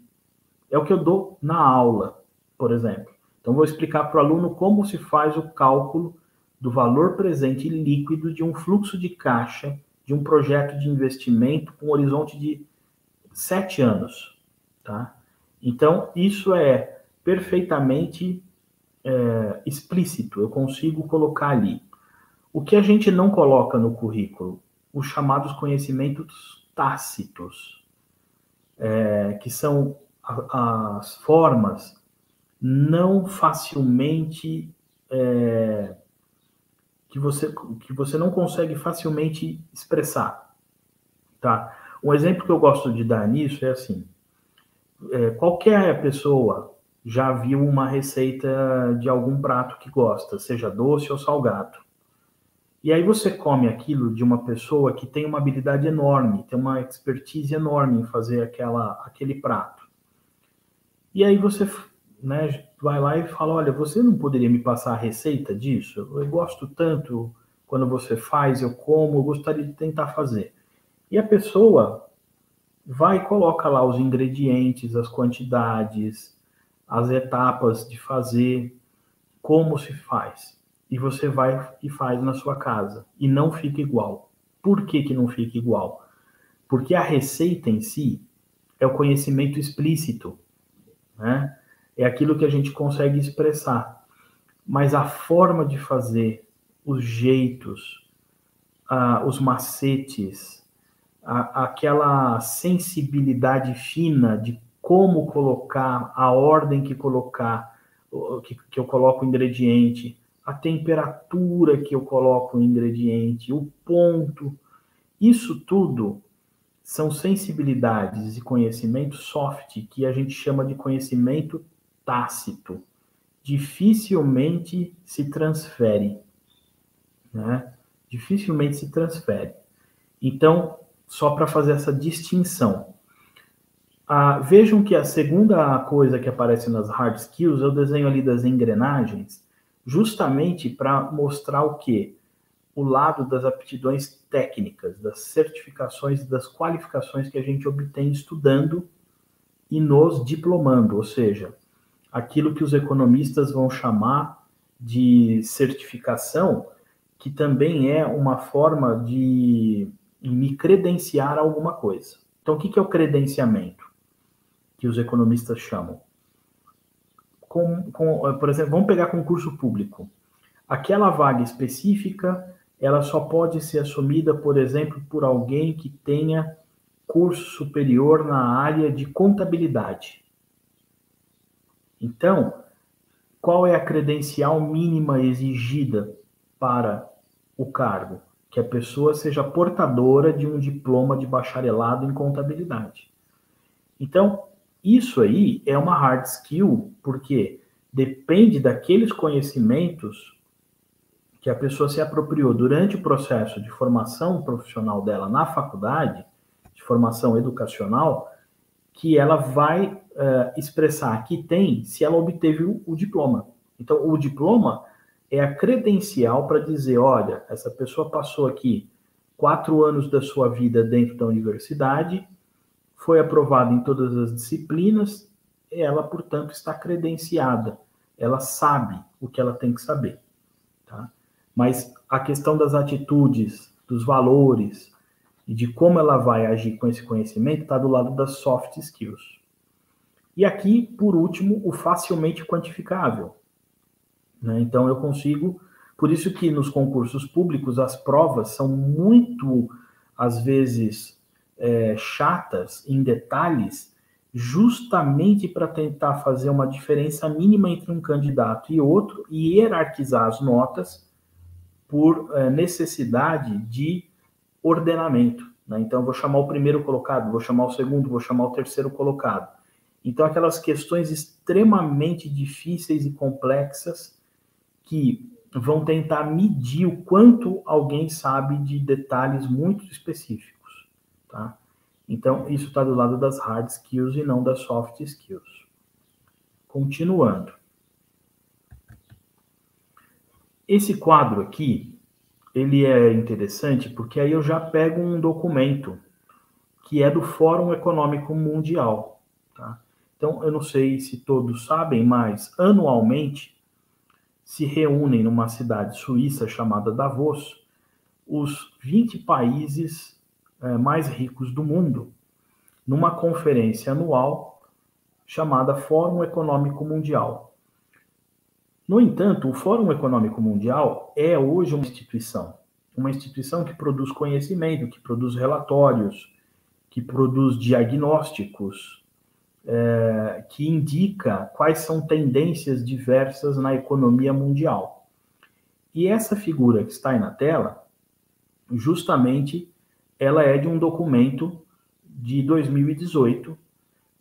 É o que eu dou na aula, por exemplo. Então, vou explicar para o aluno como se faz o cálculo do valor presente líquido de um fluxo de caixa de um projeto de investimento com um horizonte de 7 anos. Tá? Então, isso é perfeitamente explícito, eu consigo colocar ali. O que a gente não coloca no currículo? Os chamados conhecimentos tácitos, que são as formas não facilmente que você não consegue facilmente expressar, tá? Um exemplo que eu gosto de dar nisso é assim: qualquer pessoa já viu uma receita de algum prato que gosta, seja doce ou salgado. E aí você come aquilo de uma pessoa que tem uma habilidade enorme, tem uma expertise enorme em fazer aquele prato. E aí você, né, vai lá e fala, olha, você não poderia me passar a receita disso? Eu gosto tanto quando você faz, eu como, eu gostaria de tentar fazer. E a pessoa vai e coloca lá os ingredientes, as quantidades, as etapas de fazer, como se faz. E você vai e faz na sua casa. E não fica igual. Por que não fica igual? Porque a receita em si é o conhecimento explícito, né? É aquilo que a gente consegue expressar. Mas a forma de fazer, os jeitos, os macetes, aquela sensibilidade fina de como colocar, a ordem que colocar, que eu coloco o ingrediente, a temperatura que eu coloco o ingrediente, o ponto, isso tudo são sensibilidades e conhecimento soft que a gente chama de conhecimento tácito. Dificilmente se transfere, né? Dificilmente se transfere. Então, só para fazer essa distinção. Vejam que a segunda coisa que aparece nas hard skills é o desenho ali das engrenagens, justamente para mostrar o quê? O lado das aptidões técnicas, das certificações e das qualificações que a gente obtém estudando e nos diplomando, ou seja, aquilo que os economistas vão chamar de certificação, que também é uma forma de me credenciar a alguma coisa. Então, o que é o credenciamento que os economistas chamam? Por exemplo, vamos pegar concurso público. Aquela vaga específica, ela só pode ser assumida, por exemplo, por alguém que tenha curso superior na área de contabilidade. Então, qual é a credencial mínima exigida para o cargo? Que a pessoa seja portadora de um diploma de bacharelado em contabilidade. Então, isso aí é uma hard skill, porque depende daqueles conhecimentos que a pessoa se apropriou durante o processo de formação profissional dela na faculdade, de formação educacional, que ela vai expressar que tem se ela obteve o diploma. Então, o diploma é a credencial para dizer, olha, essa pessoa passou aqui 4 anos da sua vida dentro da universidade, foi aprovada em todas as disciplinas, ela, portanto, está credenciada. Ela sabe o que ela tem que saber. Tá? Mas a questão das atitudes, dos valores e de como ela vai agir com esse conhecimento está do lado das soft skills. E aqui, por último, o facilmente quantificável. Né? Então, eu consigo... Por isso que nos concursos públicos as provas são muito, às vezes, chatas em detalhes, justamente para tentar fazer uma diferença mínima entre um candidato e outro e hierarquizar as notas por necessidade de ordenamento. Né? Então, eu vou chamar o primeiro colocado, vou chamar o segundo, vou chamar o terceiro colocado. Então, aquelas questões extremamente difíceis e complexas que vão tentar medir o quanto alguém sabe de detalhes muito específicos, tá? Então, isso está do lado das hard skills e não das soft skills. Continuando. Esse quadro aqui, ele é interessante porque aí eu já pego um documento que é do Fórum Econômico Mundial, tá? Então, eu não sei se todos sabem, mas anualmente se reúnem numa cidade suíça chamada Davos os 20 países mais ricos do mundo, numa conferência anual chamada Fórum Econômico Mundial. No entanto, o Fórum Econômico Mundial é hoje uma instituição que produz conhecimento, que produz relatórios, que produz diagnósticos, que indica quais são tendências diversas na economia mundial. E essa figura que está aí na tela, justamente, ela é de um documento de 2018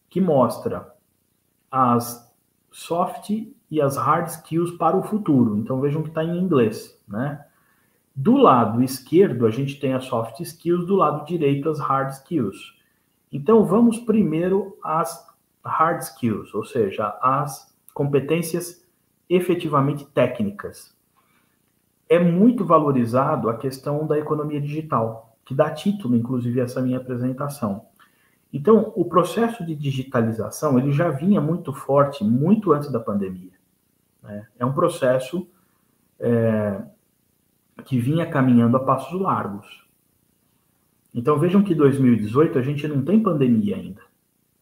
que mostra as soft e as hard skills para o futuro. Então vejam que está em inglês, né? Do lado esquerdo a gente tem as soft skills, do lado direito as hard skills. Então vamos primeiro às hard skills, ou seja, as competências efetivamente técnicas. É muito valorizado a questão da economia digital, que dá título, inclusive, a essa minha apresentação. Então, o processo de digitalização, ele já vinha muito forte, muito antes da pandemia. Né? É um processo que vinha caminhando a passos largos. Então, vejam que em 2018 a gente não tem pandemia ainda.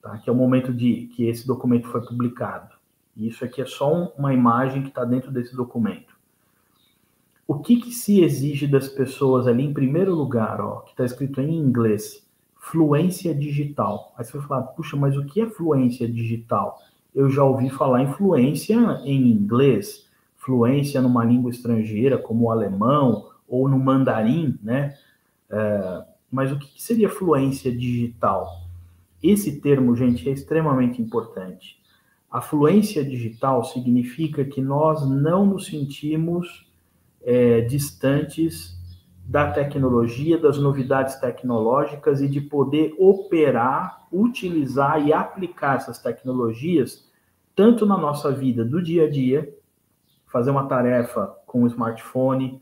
Tá? Que é o momento que esse documento foi publicado. E isso aqui é só uma imagem que está dentro desse documento. O que se exige das pessoas ali, em primeiro lugar, ó, que está escrito em inglês, fluência digital. Aí você vai falar, puxa, mas o que é fluência digital? Eu já ouvi falar em fluência em inglês, fluência numa língua estrangeira, como o alemão, ou no mandarim, né? Mas o que seria fluência digital? Esse termo, gente, é extremamente importante. A fluência digital significa que nós não nos sentimos distantes da tecnologia, das novidades tecnológicas e de poder operar, utilizar e aplicar essas tecnologias tanto na nossa vida do dia a dia, fazer uma tarefa com o smartphone,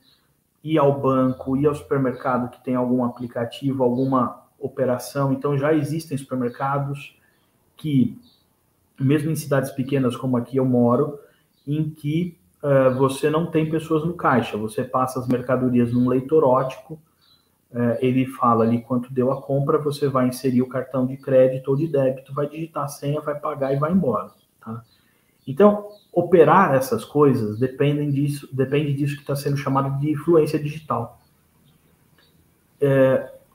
ir ao banco, ir ao supermercado que tem algum aplicativo, alguma operação. Então já existem supermercados que, mesmo em cidades pequenas como aqui eu moro, em que você não tem pessoas no caixa, você passa as mercadorias num leitor óptico, ele fala ali quanto deu a compra, você vai inserir o cartão de crédito ou de débito, vai digitar a senha, vai pagar e vai embora. Tá? Então, operar essas coisas depende disso que está sendo chamado de fluência digital.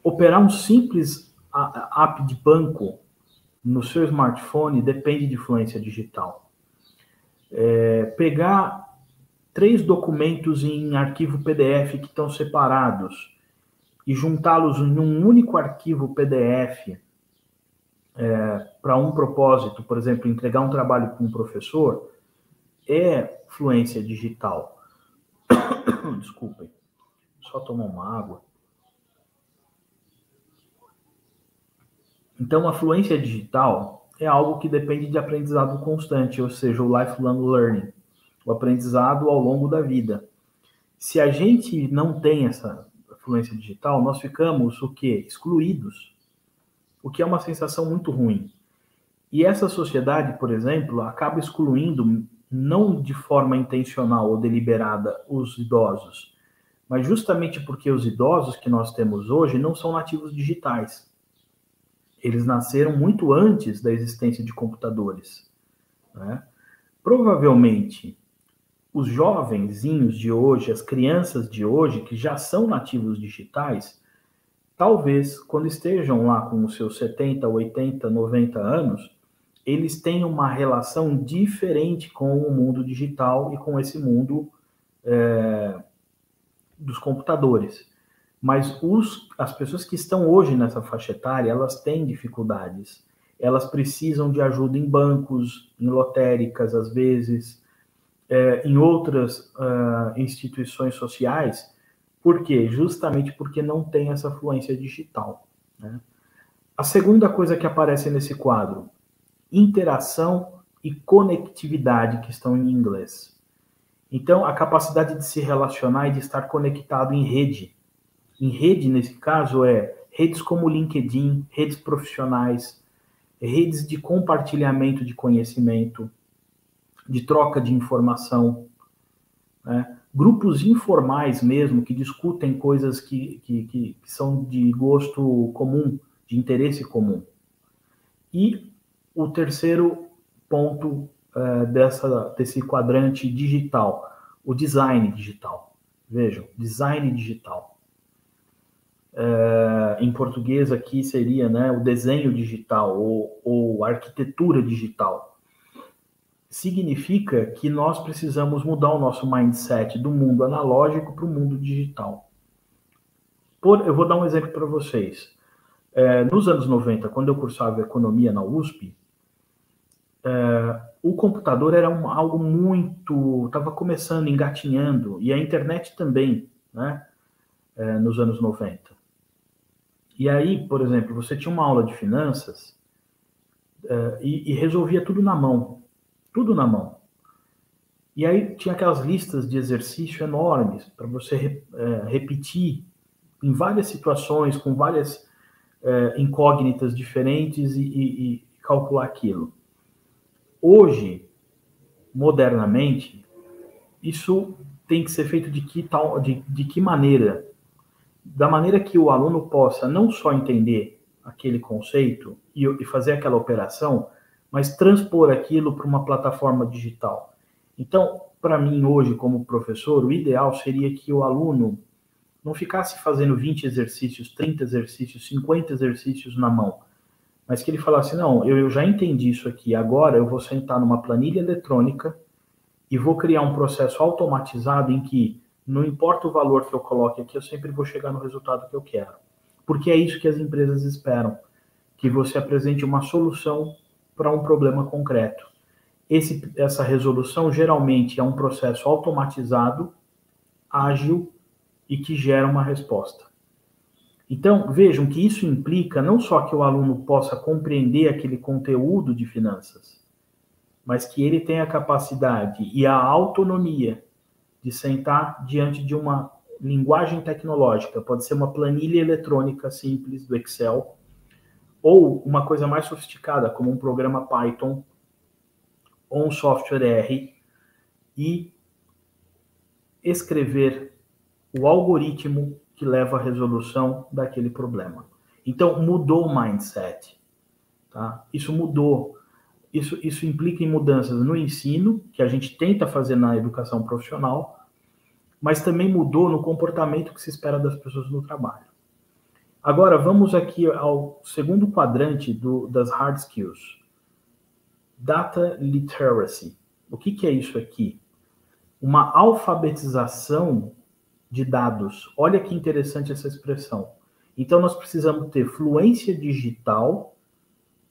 Operar um simples app de banco no seu smartphone depende de fluência digital. Pegar 3 documentos em arquivo PDF que estão separados e juntá-los em um único arquivo PDF para um propósito, por exemplo, entregar um trabalho para um professor, é fluência digital. Desculpem, só tomar uma água. Então, a fluência digital é algo que depende de aprendizado constante, ou seja, o lifelong learning, o aprendizado ao longo da vida. Se a gente não tem essa fluência digital, nós ficamos o quê? Excluídos, o que é uma sensação muito ruim. E essa sociedade, por exemplo, acaba excluindo, não de forma intencional ou deliberada, os idosos, mas justamente porque os idosos que nós temos hoje não são nativos digitais. Eles nasceram muito antes da existência de computadores, né? Provavelmente, os jovenzinhos de hoje, as crianças de hoje, que já são nativos digitais, talvez, quando estejam lá com os seus 70, 80, 90 anos, eles tenham uma relação diferente com o mundo digital e com esse mundo dos computadores. Mas as pessoas que estão hoje nessa faixa etária, elas têm dificuldades. Elas precisam de ajuda em bancos, em lotéricas, às vezes, em outras instituições sociais. Por quê? Justamente porque não tem essa fluência digital, né? A segunda coisa que aparece nesse quadro, interação e conectividade, que estão em inglês. Então, a capacidade de se relacionar e de estar conectado em rede. Em rede, nesse caso, redes como LinkedIn, redes profissionais, redes de compartilhamento de conhecimento, de troca de informação, né? Grupos informais mesmo, que discutem coisas que são de gosto comum, de interesse comum. E o terceiro ponto desse quadrante digital, o design digital. Vejam, design digital. Em português aqui seria, né, o desenho digital ou arquitetura digital. Significa que nós precisamos mudar o nosso mindset do mundo analógico para o mundo digital. Eu vou dar um exemplo para vocês. Nos anos 90, quando eu cursava economia na USP, o computador era algo muito... estava começando, engatinhando, e a internet também, né, nos anos 90. E aí, por exemplo, você tinha uma aula de finanças e resolvia tudo na mão. Tudo na mão. E aí tinha aquelas listas de exercício enormes para você repetir em várias situações, com várias incógnitas diferentes e calcular aquilo. Hoje, modernamente, isso tem que ser feito de que maneira? Da maneira que o aluno possa não só entender aquele conceito e fazer aquela operação, mas transpor aquilo para uma plataforma digital. Então, para mim, hoje, como professor, o ideal seria que o aluno não ficasse fazendo 20 exercícios, 30 exercícios, 50 exercícios na mão, mas que ele falasse, não, eu já entendi isso aqui, agora eu vou sentar numa planilha eletrônica e vou criar um processo automatizado em que não importa o valor que eu coloque aqui, eu sempre vou chegar no resultado que eu quero. Porque é isso que as empresas esperam, que você apresente uma solução para um problema concreto. Essa resolução geralmente é um processo automatizado, ágil e que gera uma resposta. Então, vejam que isso implica não só que o aluno possa compreender aquele conteúdo de finanças, mas que ele tenha a capacidade e a autonomia de sentar diante de uma linguagem tecnológica. Pode ser uma planilha eletrônica simples do Excel, ou uma coisa mais sofisticada, como um programa Python, ou um software R, e escrever o algoritmo que leva à resolução daquele problema. Então, mudou o mindset. Tá? Isso mudou. Isso implica em mudanças no ensino, que a gente tenta fazer na educação profissional, mas também mudou no comportamento que se espera das pessoas no trabalho. Agora, vamos aqui ao segundo quadrante das hard skills. Data literacy. O que é isso aqui? Uma alfabetização de dados. Olha que interessante essa expressão. Então, nós precisamos ter fluência digital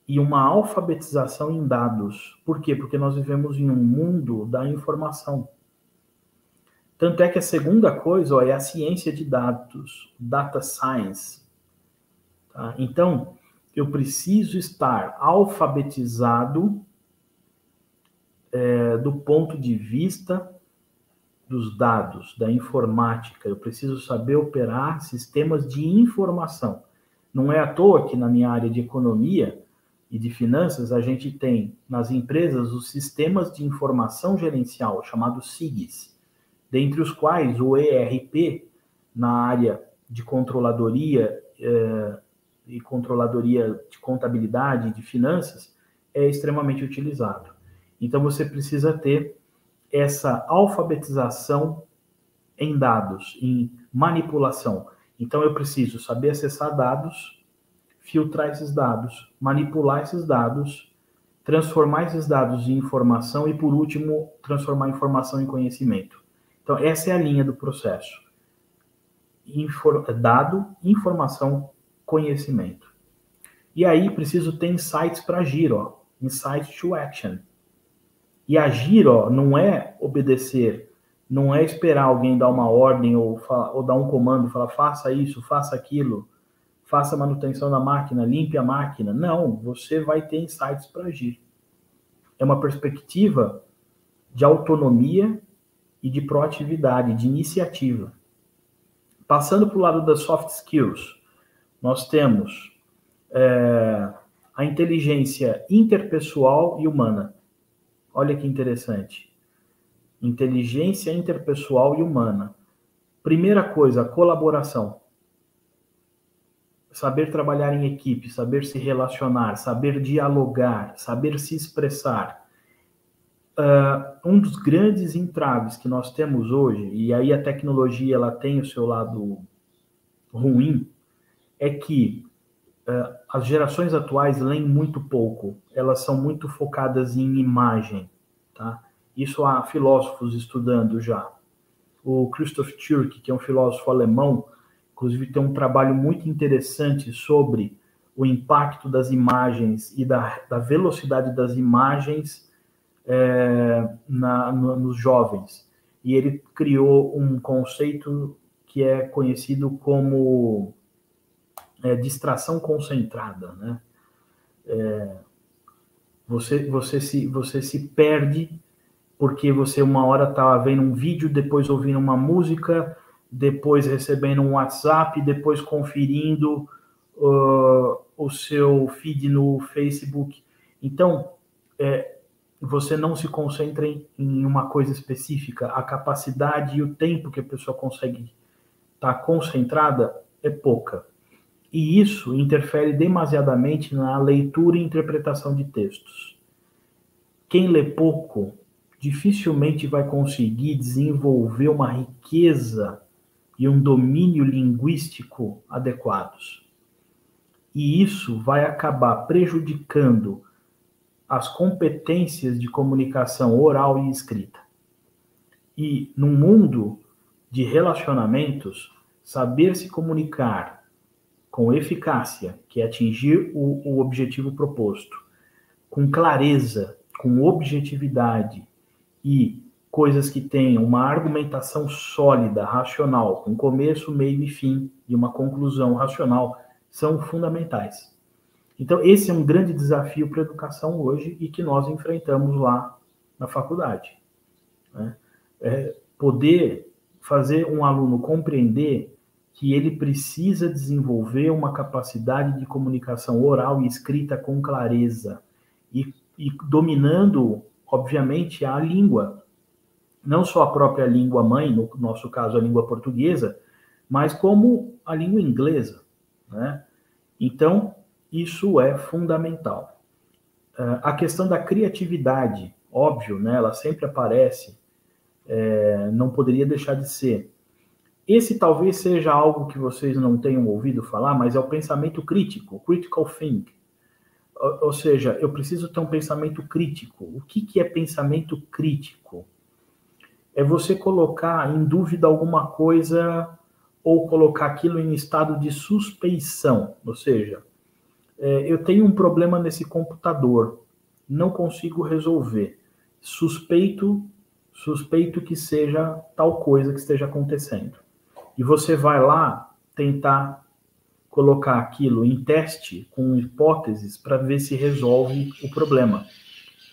e uma alfabetização em dados. Por quê? Porque nós vivemos em um mundo da informação. Tanto é que a segunda coisa é a ciência de dados, data science. Tá? Então, eu preciso estar alfabetizado do ponto de vista dos dados, da informática. Eu preciso saber operar sistemas de informação. Não é à toa que na minha área de economia, e de finanças, a gente tem nas empresas os sistemas de informação gerencial, chamados SIGs, dentre os quais o ERP, na área de controladoria e controladoria de contabilidade e de finanças, é extremamente utilizado. Então, você precisa ter essa alfabetização em dados, em manipulação. Então, eu preciso saber acessar dados, filtrar esses dados, manipular esses dados, transformar esses dados em informação e, por último, transformar a informação em conhecimento. Então, essa é a linha do processo. Dado, informação, conhecimento. E aí, preciso ter insights para agir, insights to action. E agir, não é obedecer, não é esperar alguém dar uma ordem ou dar um comando, falar faça isso, faça aquilo, faça manutenção da máquina, limpe a máquina. Não, você vai ter insights para agir. É uma perspectiva de autonomia e de proatividade, de iniciativa. Passando para o lado das soft skills, nós temos a inteligência interpessoal e humana. Olha que interessante. Inteligência interpessoal e humana. Primeira coisa, colaboração. Saber trabalhar em equipe, saber se relacionar, saber dialogar, saber se expressar. Um dos grandes entraves que nós temos hoje, e aí a tecnologia ela tem o seu lado ruim, é que as gerações atuais leem muito pouco, elas são muito focadas em imagem, tá? Isso há filósofos estudando já. O Christoph Türk, que é um filósofo alemão, inclusive tem um trabalho muito interessante sobre o impacto das imagens e da velocidade das imagens nos jovens. E ele criou um conceito que é conhecido como distração concentrada, né? Você se perde porque você uma hora estava vendo um vídeo, depois ouvindo uma música, depois recebendo um WhatsApp, depois conferindo o seu feed no Facebook. Então, você não se concentra em uma coisa específica. A capacidade e o tempo que a pessoa consegue estar concentrada é pouca. E isso interfere demasiadamente na leitura e interpretação de textos. Quem lê pouco dificilmente vai conseguir desenvolver uma riqueza e um domínio linguístico adequados. E isso vai acabar prejudicando as competências de comunicação oral e escrita. E no mundo de relacionamentos, saber se comunicar com eficácia, que é atingir o objetivo proposto, com clareza, com objetividade e coisas que tenham uma argumentação sólida, racional, com começo, meio e fim, e uma conclusão racional, são fundamentais. Então, esse é um grande desafio para a educação hoje e que nós enfrentamos lá na faculdade, né? Poder fazer um aluno compreender que ele precisa desenvolver uma capacidade de comunicação oral e escrita com clareza e dominando, obviamente, a língua. Não só a própria língua mãe, no nosso caso a língua portuguesa, mas como a língua inglesa, né? Então, isso é fundamental. A questão da criatividade, óbvio, né? Ela sempre aparece, não poderia deixar de ser. Esse talvez seja algo que vocês não tenham ouvido falar, mas é o pensamento crítico, critical thinking. Ou seja, eu preciso ter um pensamento crítico. O que é pensamento crítico? É você colocar em dúvida alguma coisa ou colocar aquilo em estado de suspeição. Ou seja, eu tenho um problema nesse computador, não consigo resolver. Suspeito que seja tal coisa que esteja acontecendo. E você vai lá tentar colocar aquilo em teste com hipóteses para ver se resolve o problema.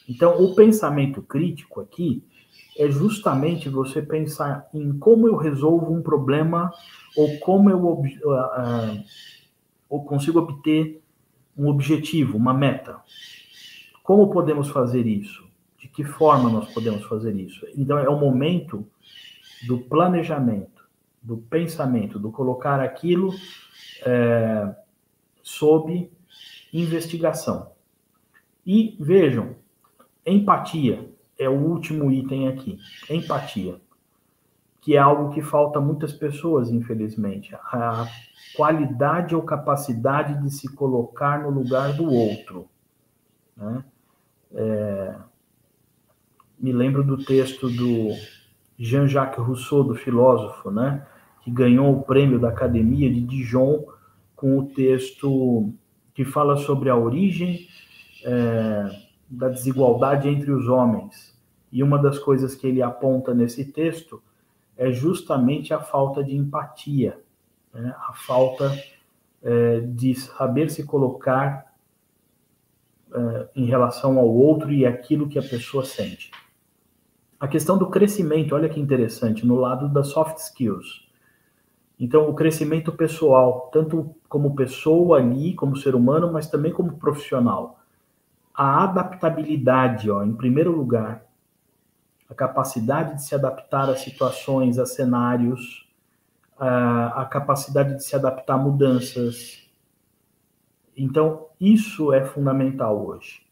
Então, o pensamento crítico aqui é justamente você pensar em como eu resolvo um problema ou como eu consigo obter um objetivo, uma meta. Como podemos fazer isso? De que forma nós podemos fazer isso? Então, é o momento do planejamento, do pensamento, do colocar aquilo sob investigação. E vejam, empatia é o último item aqui. Empatia, que é algo que falta a muitas pessoas, infelizmente. A qualidade ou capacidade de se colocar no lugar do outro, né? Me lembro do texto do Jean-Jacques Rousseau, do filósofo, né? Que ganhou o prêmio da Academia de Dijon com o texto que fala sobre a origem da desigualdade entre os homens. E uma das coisas que ele aponta nesse texto é justamente a falta de empatia, né? A falta de saber se colocar em relação ao outro e aquilo que a pessoa sente. A questão do crescimento, olha que interessante, no lado das soft skills. Então, o crescimento pessoal, tanto como pessoa ali, como ser humano, mas também como profissional. A adaptabilidade, em primeiro lugar, a capacidade de se adaptar a situações, a cenários, a capacidade de se adaptar a mudanças. Então, isso é fundamental hoje.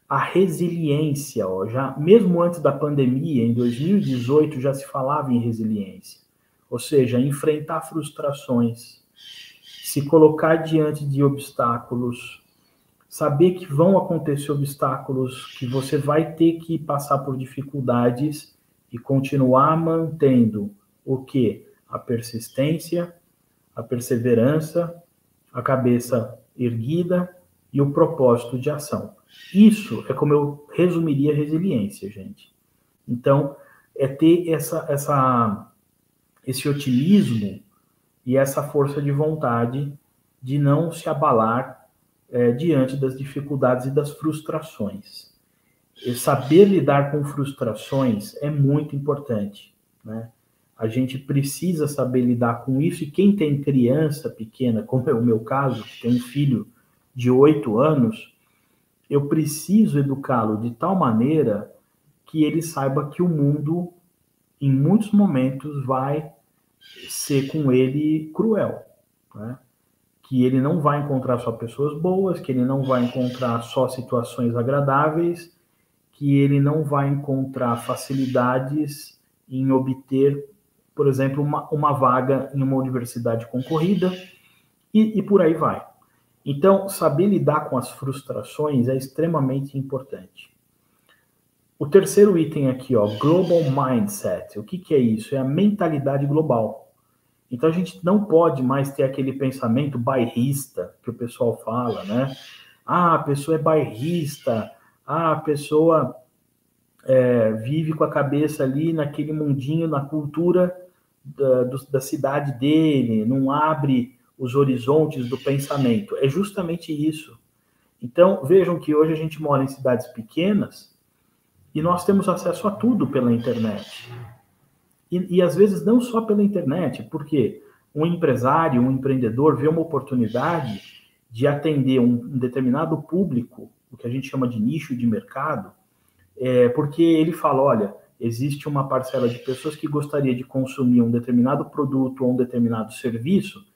A resiliência, já mesmo antes da pandemia, em 2018, já se falava em resiliência. Ou seja, enfrentar frustrações, se colocar diante de obstáculos, saber que vão acontecer obstáculos, que você vai ter que passar por dificuldades e continuar mantendo o quê? A persistência, a perseverança, a cabeça erguida e o propósito de ação. Isso é como eu resumiria resiliência, gente. Então, é ter esse otimismo e essa força de vontade de não se abalar diante das dificuldades e das frustrações. E saber lidar com frustrações é muito importante, né? A gente precisa saber lidar com isso, e quem tem criança pequena, como é o meu caso, que tem um filho de 8 anos, eu preciso educá-lo de tal maneira que ele saiba que o mundo, em muitos momentos, vai ser com ele cruel, né? Que ele não vai encontrar só pessoas boas, que ele não vai encontrar só situações agradáveis, que ele não vai encontrar facilidades em obter, por exemplo, uma vaga em uma universidade concorrida, e por aí vai. Então, saber lidar com as frustrações é extremamente importante. O terceiro item aqui, Global Mindset. O que é isso? É a mentalidade global. Então, a gente não pode mais ter aquele pensamento bairrista que o pessoal fala, né? A pessoa é bairrista, a pessoa vive com a cabeça ali naquele mundinho, na cultura da cidade dele, não abre os horizontes do pensamento. É justamente isso. Então, vejam que hoje a gente mora em cidades pequenas e nós temos acesso a tudo pela internet. E às vezes não só pela internet, porque um empresário, um empreendedor vê uma oportunidade de atender um determinado público, o que a gente chama de nicho de mercado, porque ele fala, olha, existe uma parcela de pessoas que gostaria de consumir um determinado produto ou um determinado serviço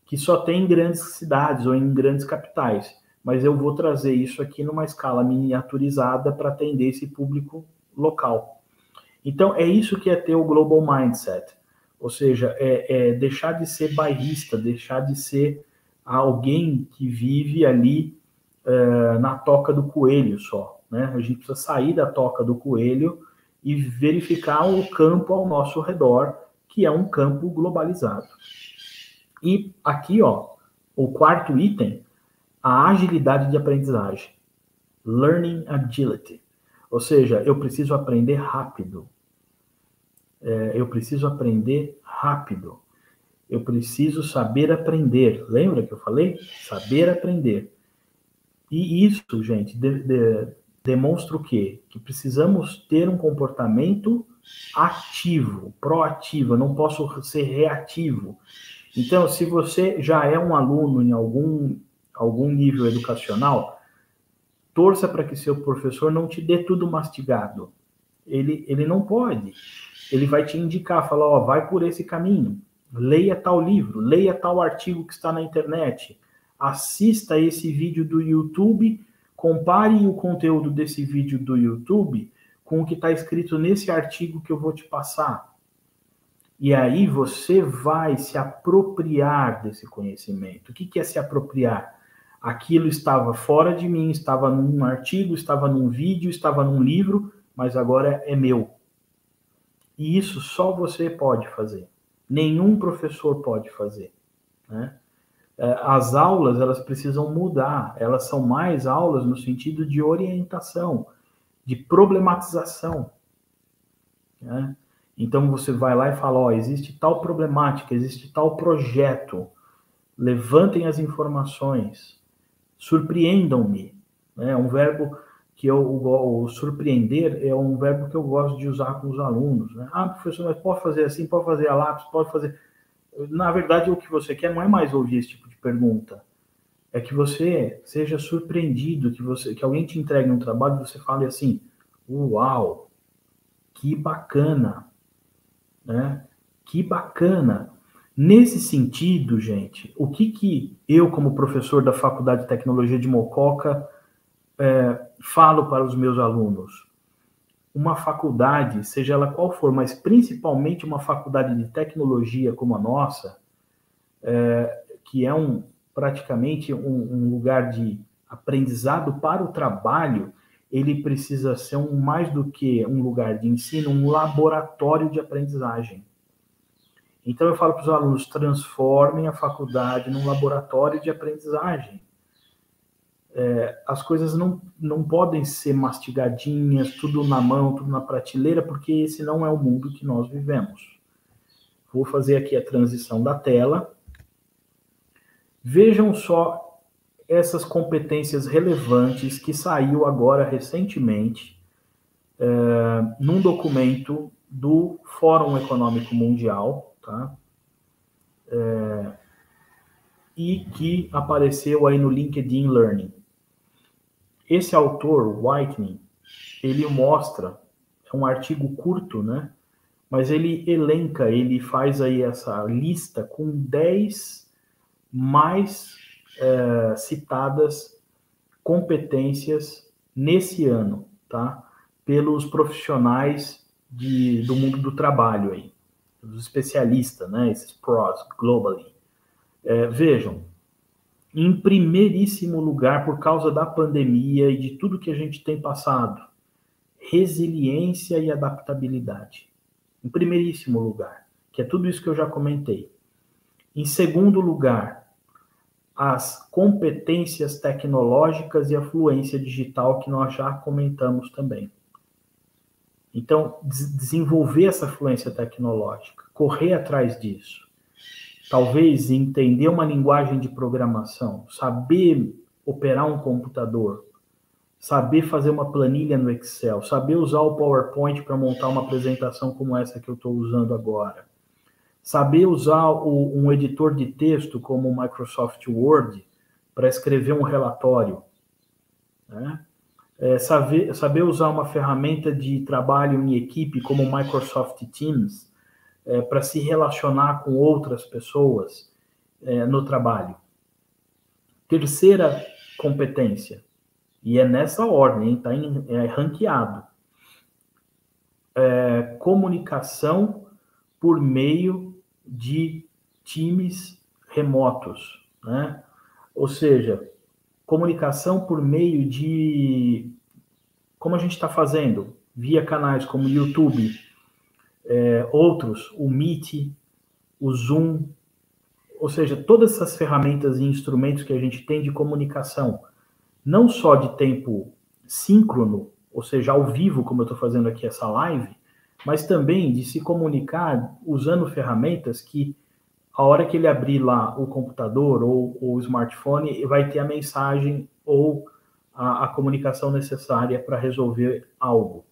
que só tem em grandes cidades ou em grandes capitais, mas eu vou trazer isso aqui numa escala miniaturizada para atender esse público local. Então, é isso que é ter o Global Mindset, ou seja, é deixar de ser bairrista, deixar de ser alguém que vive ali na toca do coelho só, né? A gente precisa sair da toca do coelho e verificar o campo ao nosso redor, que é um campo globalizado. E aqui, o quarto item, a agilidade de aprendizagem. Learning Agility. Ou seja, eu preciso aprender rápido. Eu preciso aprender rápido. Eu preciso saber aprender. Lembra que eu falei? Saber aprender. E isso, gente, demonstra o quê? Que precisamos ter um comportamento ativo, proativo. Eu não posso ser reativo. Então, se você já é um aluno em algum nível educacional, torça para que seu professor não te dê tudo mastigado. Ele não pode. Ele vai te indicar, falar, ó, vai por esse caminho, leia tal livro, leia tal artigo que está na internet, assista esse vídeo do YouTube, compare o conteúdo desse vídeo do YouTube com o que está escrito nesse artigo que eu vou te passar. E aí você vai se apropriar desse conhecimento. O que é se apropriar? Aquilo estava fora de mim, estava num artigo, estava num vídeo, estava num livro, mas agora é meu. E isso só você pode fazer. Nenhum professor pode fazer, né? As aulas, elas precisam mudar. Elas são mais aulas no sentido de orientação, de problematização, né? Então você vai lá e fala, ó, existe tal problemática, existe tal projeto, levantem as informações, surpreendam-me, né? Um verbo que o surpreender é um verbo que eu gosto de usar com os alunos, né? Ah, professor, mas pode fazer assim, pode fazer a lápis, pode fazer... Na verdade, o que você quer não é mais ouvir esse tipo de pergunta, é que você seja surpreendido, que alguém te entregue um trabalho e você fale assim, uau, que bacana, né? Que bacana. Nesse sentido, gente, o que eu, como professor da Faculdade de Tecnologia de Mococa, falo para os meus alunos? Uma faculdade, seja ela qual for, mas principalmente uma faculdade de tecnologia como a nossa, que é praticamente um lugar de aprendizado para o trabalho, ele precisa ser mais do que um lugar de ensino, um laboratório de aprendizagem. Então eu falo para os alunos, transformem a faculdade num laboratório de aprendizagem. As coisas não podem ser mastigadinhas, tudo na mão, tudo na prateleira, porque esse não é o mundo que nós vivemos. Vou fazer aqui a transição da tela. Vejam só essas competências relevantes que saiu agora recentemente num documento do Fórum Econômico Mundial, tá? E que apareceu aí no LinkedIn Learning. Esse autor, Whitening, ele mostra, é um artigo curto, né? Mas ele elenca, ele faz aí essa lista com 10 mais citadas competências nesse ano, tá? Pelos profissionais do mundo do trabalho aí, os especialistas, né? Esses pros, globally. Vejam, em primeiríssimo lugar, por causa da pandemia e de tudo que a gente tem passado, resiliência e adaptabilidade. Em primeiríssimo lugar, que é tudo isso que eu já comentei. Em segundo lugar, as competências tecnológicas e a fluência digital, que nós já comentamos também. Então, desenvolver essa fluência tecnológica, correr atrás disso. Talvez entender uma linguagem de programação, saber operar um computador, saber fazer uma planilha no Excel, saber usar o PowerPoint para montar uma apresentação como essa que eu estou usando agora, saber usar um editor de texto como o Microsoft Word para escrever um relatório, né? Saber usar uma ferramenta de trabalho em equipe como o Microsoft Teams para se relacionar com outras pessoas no trabalho. Terceira competência, e é nessa ordem, está ranqueado. Comunicação por meio de times remotos, né? Ou seja, comunicação por meio de, como a gente está fazendo, via canais como o YouTube, outros, o Meet, o Zoom, ou seja, todas essas ferramentas e instrumentos que a gente tem de comunicação, não só de tempo síncrono, ou seja, ao vivo, como eu estou fazendo aqui essa live, mas também de se comunicar usando ferramentas que, a hora que ele abrir lá o computador ou o smartphone, vai ter a mensagem ou a comunicação necessária para resolver algo.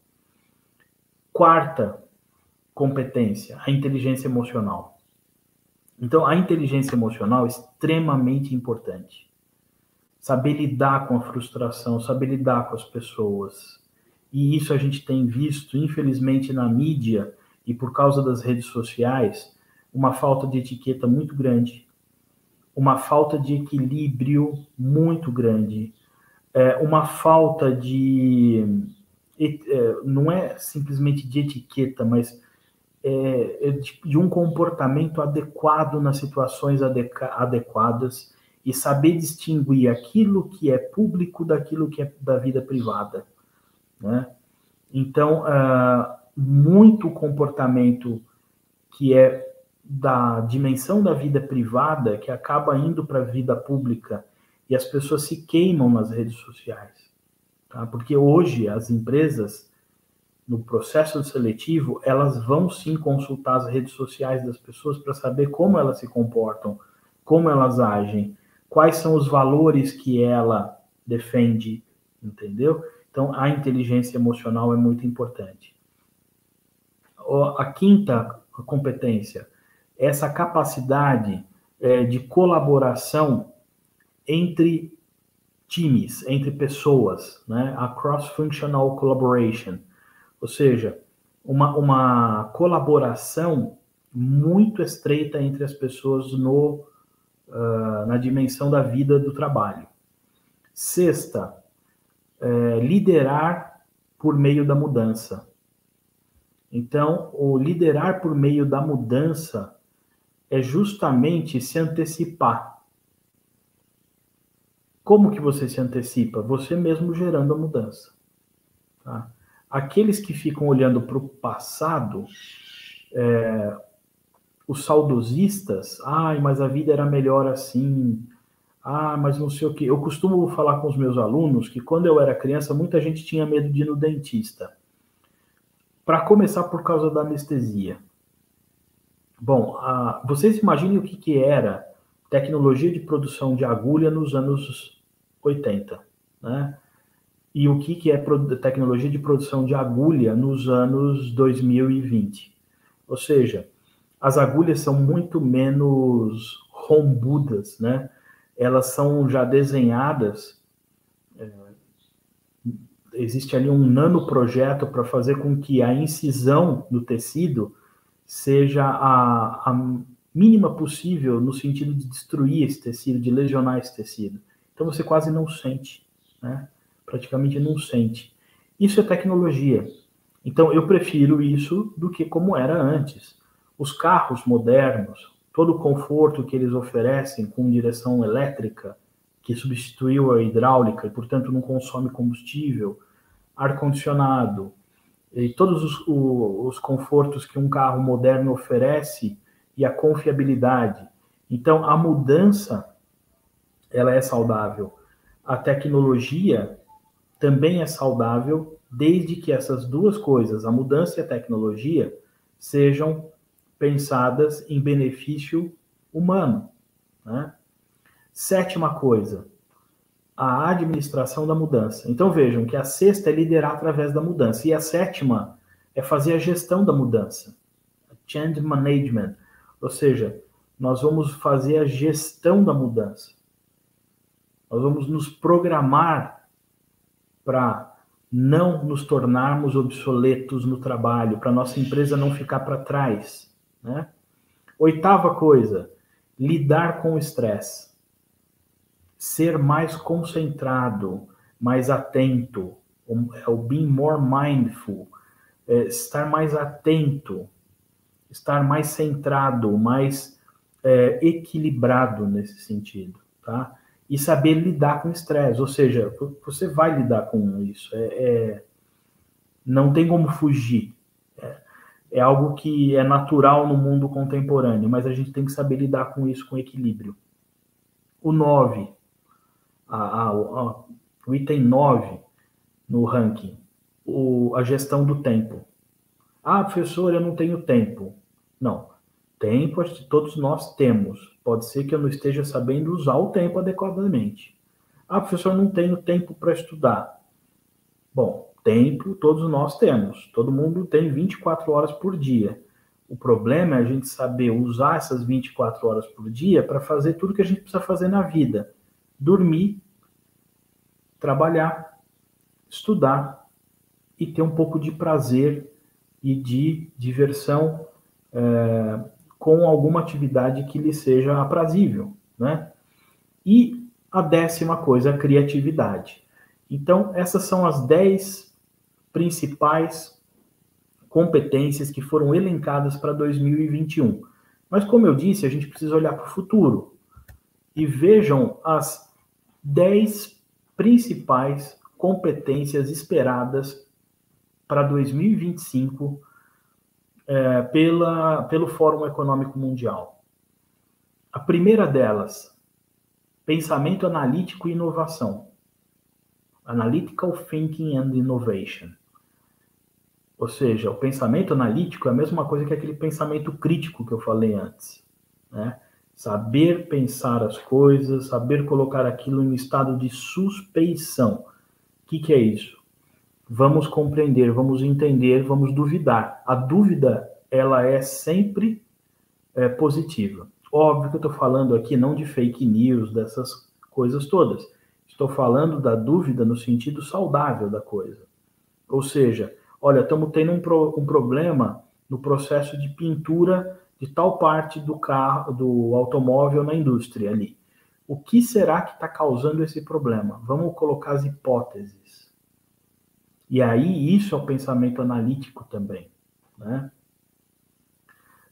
Quarta competência, a inteligência emocional. Então, a inteligência emocional é extremamente importante. saber lidar com a frustração, saber lidar com as pessoas. E isso a gente tem visto, infelizmente, na mídia e por causa das redes sociais, uma falta de etiqueta muito grande, uma falta de equilíbrio muito grande, uma falta de... não é simplesmente de etiqueta, mas de um comportamento adequado nas situações adequadas e saber distinguir aquilo que é público daquilo que é da vida privada, né? Então, muito comportamento que é da dimensão da vida privada que acaba indo para a vida pública e as pessoas se queimam nas redes sociais, tá? Porque hoje as empresas, no processo seletivo, elas vão sim consultar as redes sociais das pessoas para saber como elas se comportam, como elas agem, quais são os valores que ela defende, entendeu? Então, a inteligência emocional é muito importante. A quinta competência, essa capacidade de colaboração entre times, entre pessoas, né? A cross-functional collaboration, ou seja, uma colaboração muito estreita entre as pessoas na dimensão da vida do trabalho. Sexta, liderar por meio da mudança. Então, o liderar por meio da mudança é justamente se antecipar. Como que você se antecipa? Você mesmo gerando a mudança. Tá? Aqueles que ficam olhando para o passado, os saudosistas, mas a vida era melhor assim, mas não sei o quê. Eu costumo falar com os meus alunos que quando eu era criança, muita gente tinha medo de ir no dentista. Para começar, por causa da anestesia. Bom, vocês imaginem o que era tecnologia de produção de agulha nos anos 80, né? E o que é tecnologia de produção de agulha nos anos 2020. Ou seja, as agulhas são muito menos rombudas, né? Elas são já desenhadas, existe ali um nanoprojeto para fazer com que a incisão no tecido seja a mínima possível no sentido de destruir esse tecido, de lesionar esse tecido. Então você quase não sente, né? Praticamente não sente. Isso é tecnologia. Então eu prefiro isso do que como era antes. Os carros modernos, todo o conforto que eles oferecem com direção elétrica, que substituiu a hidráulica e, portanto, não consome combustível, ar-condicionado, e todos os confortos que um carro moderno oferece e a confiabilidade. Então, a mudança, ela é saudável. A tecnologia também é saudável, desde que essas duas coisas, a mudança e a tecnologia, sejam pensadas em benefício humano, né? Sétima coisa, a administração da mudança. Então vejam que a sexta é liderar através da mudança, e a sétima é fazer a gestão da mudança, change management, ou seja, nós vamos fazer a gestão da mudança. Nós vamos nos programar para não nos tornarmos obsoletos no trabalho, para nossa empresa não ficar para trás, né? Oitava coisa, lidar com o estresse. Ser mais concentrado, mais atento, o being more mindful, estar mais atento, estar mais centrado, mais equilibrado nesse sentido, tá? E saber lidar com o estresse, ou seja, você vai lidar com isso, não tem como fugir, é algo que é natural no mundo contemporâneo, mas a gente tem que saber lidar com isso com equilíbrio. O 9, o item 9 no ranking, a gestão do tempo. Professor, eu não tenho tempo. Não, tempo todos nós temos. Pode ser que eu não esteja sabendo usar o tempo adequadamente. Professor, eu não tenho tempo para estudar. Bom, tempo todos nós temos. Todo mundo tem 24 horas por dia. O problema é a gente saber usar essas 24 horas por dia para fazer tudo que a gente precisa fazer na vida. Dormir, trabalhar, estudar e ter um pouco de prazer e de diversão com alguma atividade que lhe seja aprazível, né? E a 10ª coisa, a criatividade. Então, essas são as 10 principais competências que foram elencadas para 2021. Mas, como eu disse, a gente precisa olhar para o futuro. E vejam as 10 principais competências esperadas para 2025 pelo Fórum Econômico Mundial. A primeira delas, pensamento analítico e inovação. Analytical Thinking and Innovation. Ou seja, o pensamento analítico é a mesma coisa que aquele pensamento crítico que eu falei antes, né? Saber pensar as coisas, saber colocar aquilo em estado de suspeição. O que é isso? Vamos compreender, vamos entender, vamos duvidar. A dúvida, ela é sempre positiva. Óbvio que eu estou falando aqui não de fake news, dessas coisas todas. Estou falando da dúvida no sentido saudável da coisa. Ou seja, olha, estamos tendo um problema no processo de pintura de tal parte do carro, do automóvel na indústria ali. O que será que está causando esse problema? Vamos colocar as hipóteses. E aí, isso é o pensamento analítico também, né?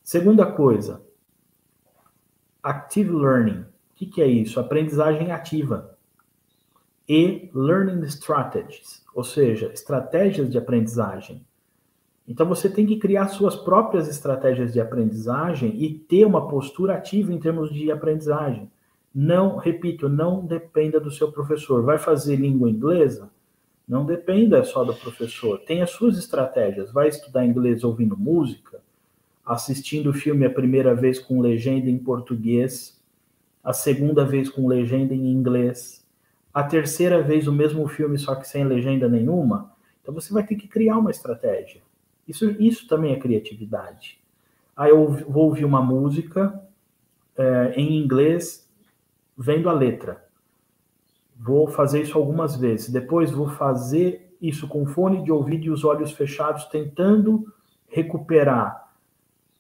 Segunda coisa, active learning. O que é isso? Aprendizagem ativa. E learning strategies, ou seja, estratégias de aprendizagem. Então, você tem que criar suas próprias estratégias de aprendizagem e ter uma postura ativa em termos de aprendizagem. Não, repito, não dependa do seu professor. Vai fazer língua inglesa? Não dependa só do professor. Tenha suas estratégias. Vai estudar inglês ouvindo música, assistindo o filme a primeira vez com legenda em português, a segunda vez com legenda em inglês, a terceira vez o mesmo filme, só que sem legenda nenhuma. Então, você vai ter que criar uma estratégia. Isso também é criatividade. Aí eu vou ouvir uma música em inglês, vendo a letra. Vou fazer isso algumas vezes. Depois vou fazer isso com fone de ouvido e os olhos fechados, tentando recuperar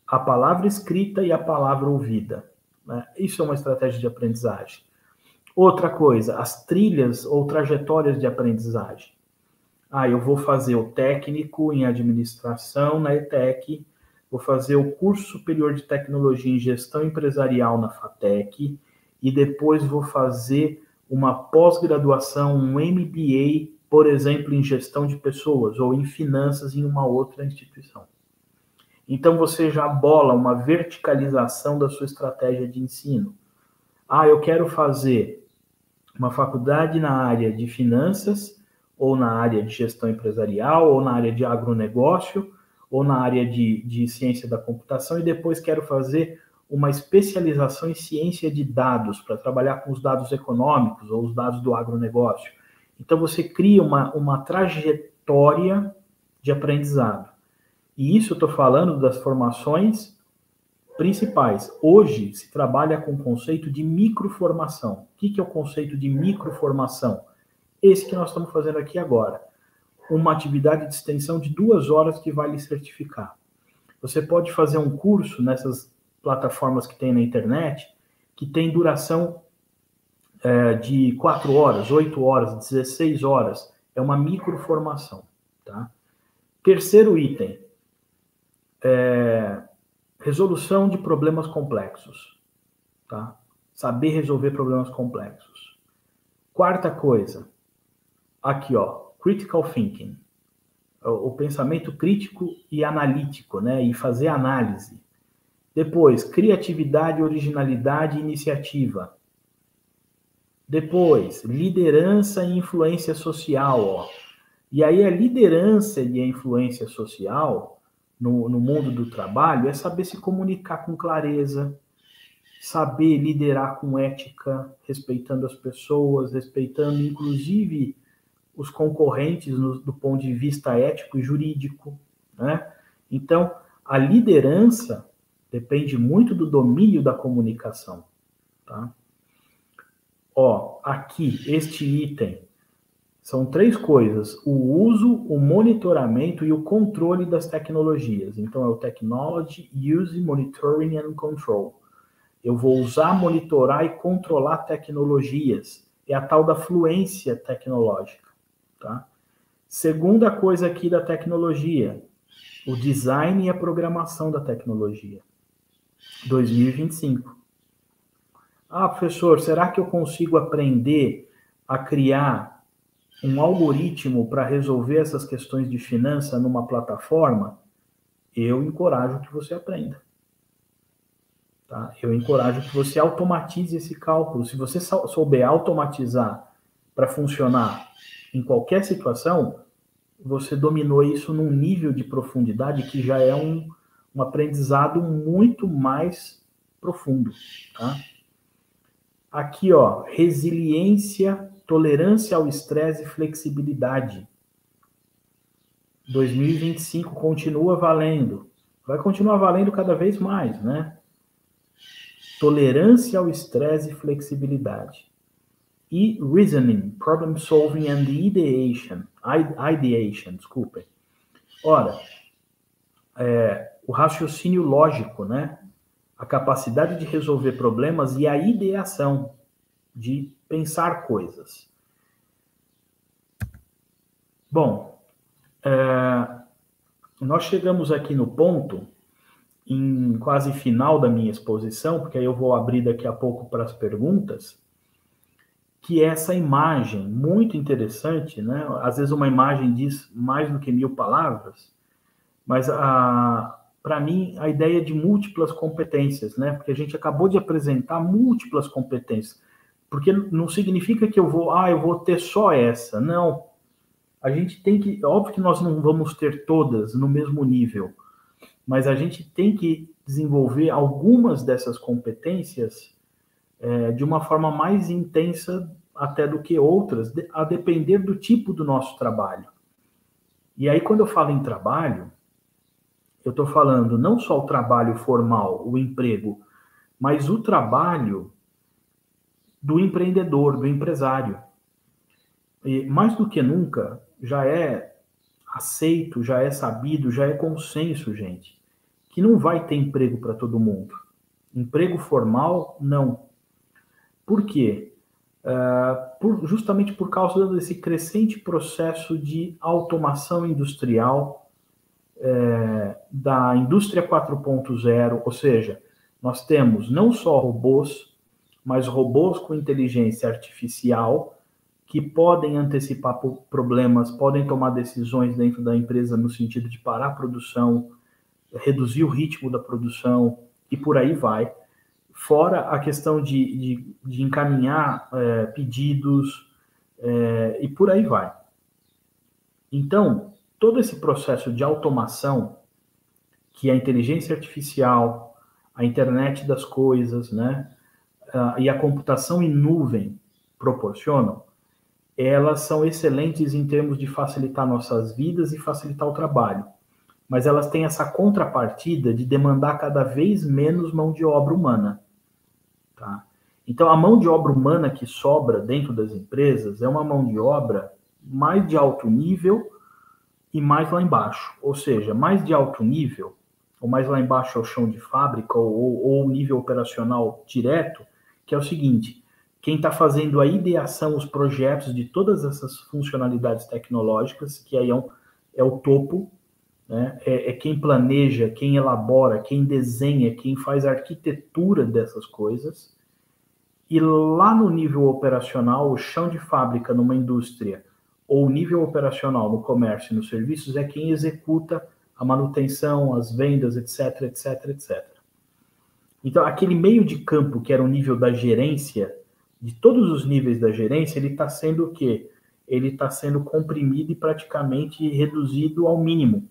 a palavra escrita e a palavra ouvida, né? Isso é uma estratégia de aprendizagem. Outra coisa, as trilhas ou trajetórias de aprendizagem. Eu vou fazer o técnico em administração na ETEC, vou fazer o curso superior de tecnologia em gestão empresarial na FATEC e depois vou fazer uma pós-graduação, um MBA, por exemplo, em gestão de pessoas ou em finanças em uma outra instituição. Então, você já bola uma verticalização da sua estratégia de ensino. Eu quero fazer uma faculdade na área de finanças, ou na área de gestão empresarial, ou na área de agronegócio, ou na área de ciência da computação, e depois quero fazer uma especialização em ciência de dados, para trabalhar com os dados econômicos, ou os dados do agronegócio. Então, você cria uma trajetória de aprendizado. E isso eu estou falando das formações principais. Hoje, se trabalha com o conceito de microformação. O que é o conceito de microformação? Esse que nós estamos fazendo aqui agora. Uma atividade de extensão de 2 horas que vai lhe certificar. Você pode fazer um curso nessas plataformas que tem na internet, que tem duração de 4 horas, 8 horas, 16 horas. É uma microformação, tá? Terceiro item. Resolução de problemas complexos, tá? Saber resolver problemas complexos. Quarta coisa, aqui, critical thinking, o pensamento crítico e analítico, né? E fazer análise. Depois, criatividade, originalidade e iniciativa. Depois, liderança e influência social, E aí a liderança e a influência social no mundo do trabalho é saber se comunicar com clareza, saber liderar com ética, respeitando as pessoas, respeitando inclusive os concorrentes do ponto de vista ético e jurídico, né? Então, a liderança depende muito do domínio da comunicação, tá? Aqui, este item, São 3 coisas: o uso, o monitoramento e o controle das tecnologias. Então, é o Technology, Use, Monitoring and Control. Eu vou usar, monitorar e controlar tecnologias. É a tal da fluência tecnológica. Tá? Segunda coisa aqui da tecnologia, o design e a programação da tecnologia. 2025. Ah, professor, será que eu consigo aprender a criar um algoritmo para resolver essas questões de finança numa plataforma? Eu encorajo que você aprenda. Tá? Eu encorajo que você automatize esse cálculo. Se você souber automatizar para funcionar em qualquer situação, você dominou isso num nível de profundidade que já é um aprendizado muito mais profundo. Tá? Aqui, ó, resiliência, tolerância ao estresse e flexibilidade. 2025 continua valendo. Vai continuar valendo cada vez mais, né? Tolerância ao estresse e flexibilidade. E reasoning, problem solving and ideation. Desculpem. Ora, o raciocínio lógico, né? A capacidade de resolver problemas e a ideação, de pensar coisas. Bom, nós chegamos aqui no ponto, em quase final da minha exposição, porque aí eu vou abrir daqui a pouco para as perguntas, que é essa imagem muito interessante, né? Às vezes uma imagem diz mais do que 1000 palavras, mas para mim a ideia de múltiplas competências, né? Porque a gente acabou de apresentar múltiplas competências, porque não significa que eu vou ter só essa, não. A gente tem que, óbvio que nós não vamos ter todas no mesmo nível, mas a gente tem que desenvolver algumas dessas competências de uma forma mais intensa até do que outras, a depender do tipo do nosso trabalho. E aí, quando eu falo em trabalho, eu estou falando não só o trabalho formal, o emprego, mas o trabalho do empreendedor, do empresário. E mais do que nunca, já é aceito, já é sabido, já é consenso, gente, que não vai ter emprego para todo mundo. Emprego formal, não. Por quê? Justamente por causa desse crescente processo de automação industrial, da indústria 4.0, ou seja, nós temos não só robôs, mas robôs com inteligência artificial que podem antecipar problemas, podem tomar decisões dentro da empresa no sentido de parar a produção, reduzir o ritmo da produção e por aí vai. Fora a questão de encaminhar pedidos e por aí vai. Então, todo esse processo de automação que a inteligência artificial, a internet das coisas, né, e a computação em nuvem proporcionam, elas são excelentes em termos de facilitar nossas vidas e facilitar o trabalho. Mas elas têm essa contrapartida de demandar cada vez menos mão de obra humana. Tá? Então, a mão de obra humana que sobra dentro das empresas é uma mão de obra mais de alto nível e mais lá embaixo. Ou seja, mais de alto nível, ou mais lá embaixo é o chão de fábrica, ou o nível operacional direto, que é o seguinte: quem está fazendo a ideação, os projetos de todas essas funcionalidades tecnológicas, que aí é o topo, né? É quem planeja, quem elabora, quem desenha, quem faz a arquitetura dessas coisas. E lá no nível operacional, o chão de fábrica numa indústria, ou o nível operacional no comércio e nos serviços, é quem executa a manutenção, as vendas, etc, etc, etc. Então, aquele meio de campo que era o nível da gerência, de todos os níveis da gerência, ele está sendo o quê? Ele está sendo comprimido e praticamente reduzido ao mínimo.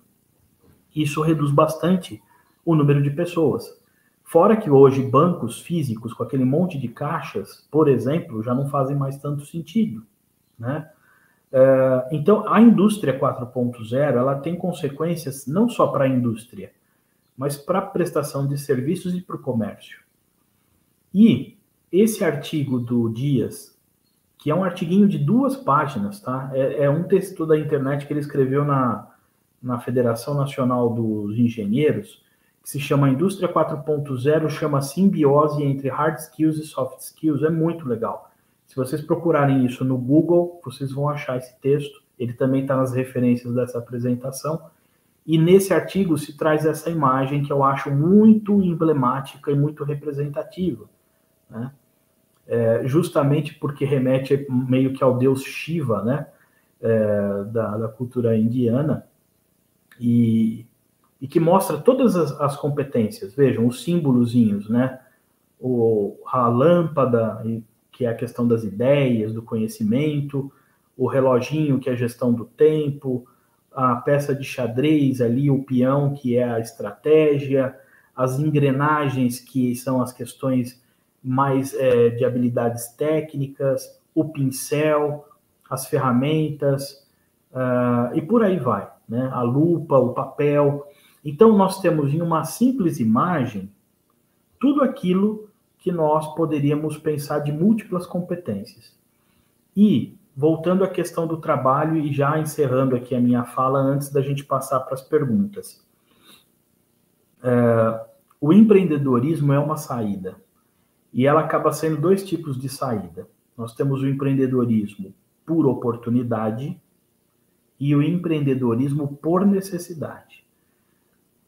Isso reduz bastante o número de pessoas. Fora que hoje bancos físicos com aquele monte de caixas, por exemplo, já não fazem mais tanto sentido, né? Então, a indústria 4.0, ela tem consequências não só para a indústria, mas para a prestação de serviços e para o comércio. E esse artigo do Dias, que é um artiguinho de 2 páginas, tá? É um texto da internet que ele escreveu na Federação Nacional dos Engenheiros, que se chama Indústria 4.0, chama Simbiose entre Hard Skills e Soft Skills. É muito legal. Se vocês procurarem isso no Google, vocês vão achar esse texto. Ele também está nas referências dessa apresentação. E nesse artigo se traz essa imagem que eu acho muito emblemática e muito representativa, né? Justamente porque remete meio que ao deus Shiva, né? Da cultura indiana, e que mostra todas as competências. Vejam, os símbolozinhos, né? A lâmpada, que é a questão das ideias, do conhecimento, o reloginho, que é a gestão do tempo, a peça de xadrez ali, o peão, que é a estratégia, as engrenagens, que são as questões mais de habilidades técnicas, o pincel, as ferramentas, e por aí vai, né? A lupa, o papel. Então, nós temos em uma simples imagem tudo aquilo que nós poderíamos pensar de múltiplas competências. E, voltando à questão do trabalho e já encerrando aqui a minha fala antes da gente passar para as perguntas. O empreendedorismo é uma saída. E ela acaba sendo 2 tipos de saída. Nós temos o empreendedorismo por oportunidade e o empreendedorismo por necessidade.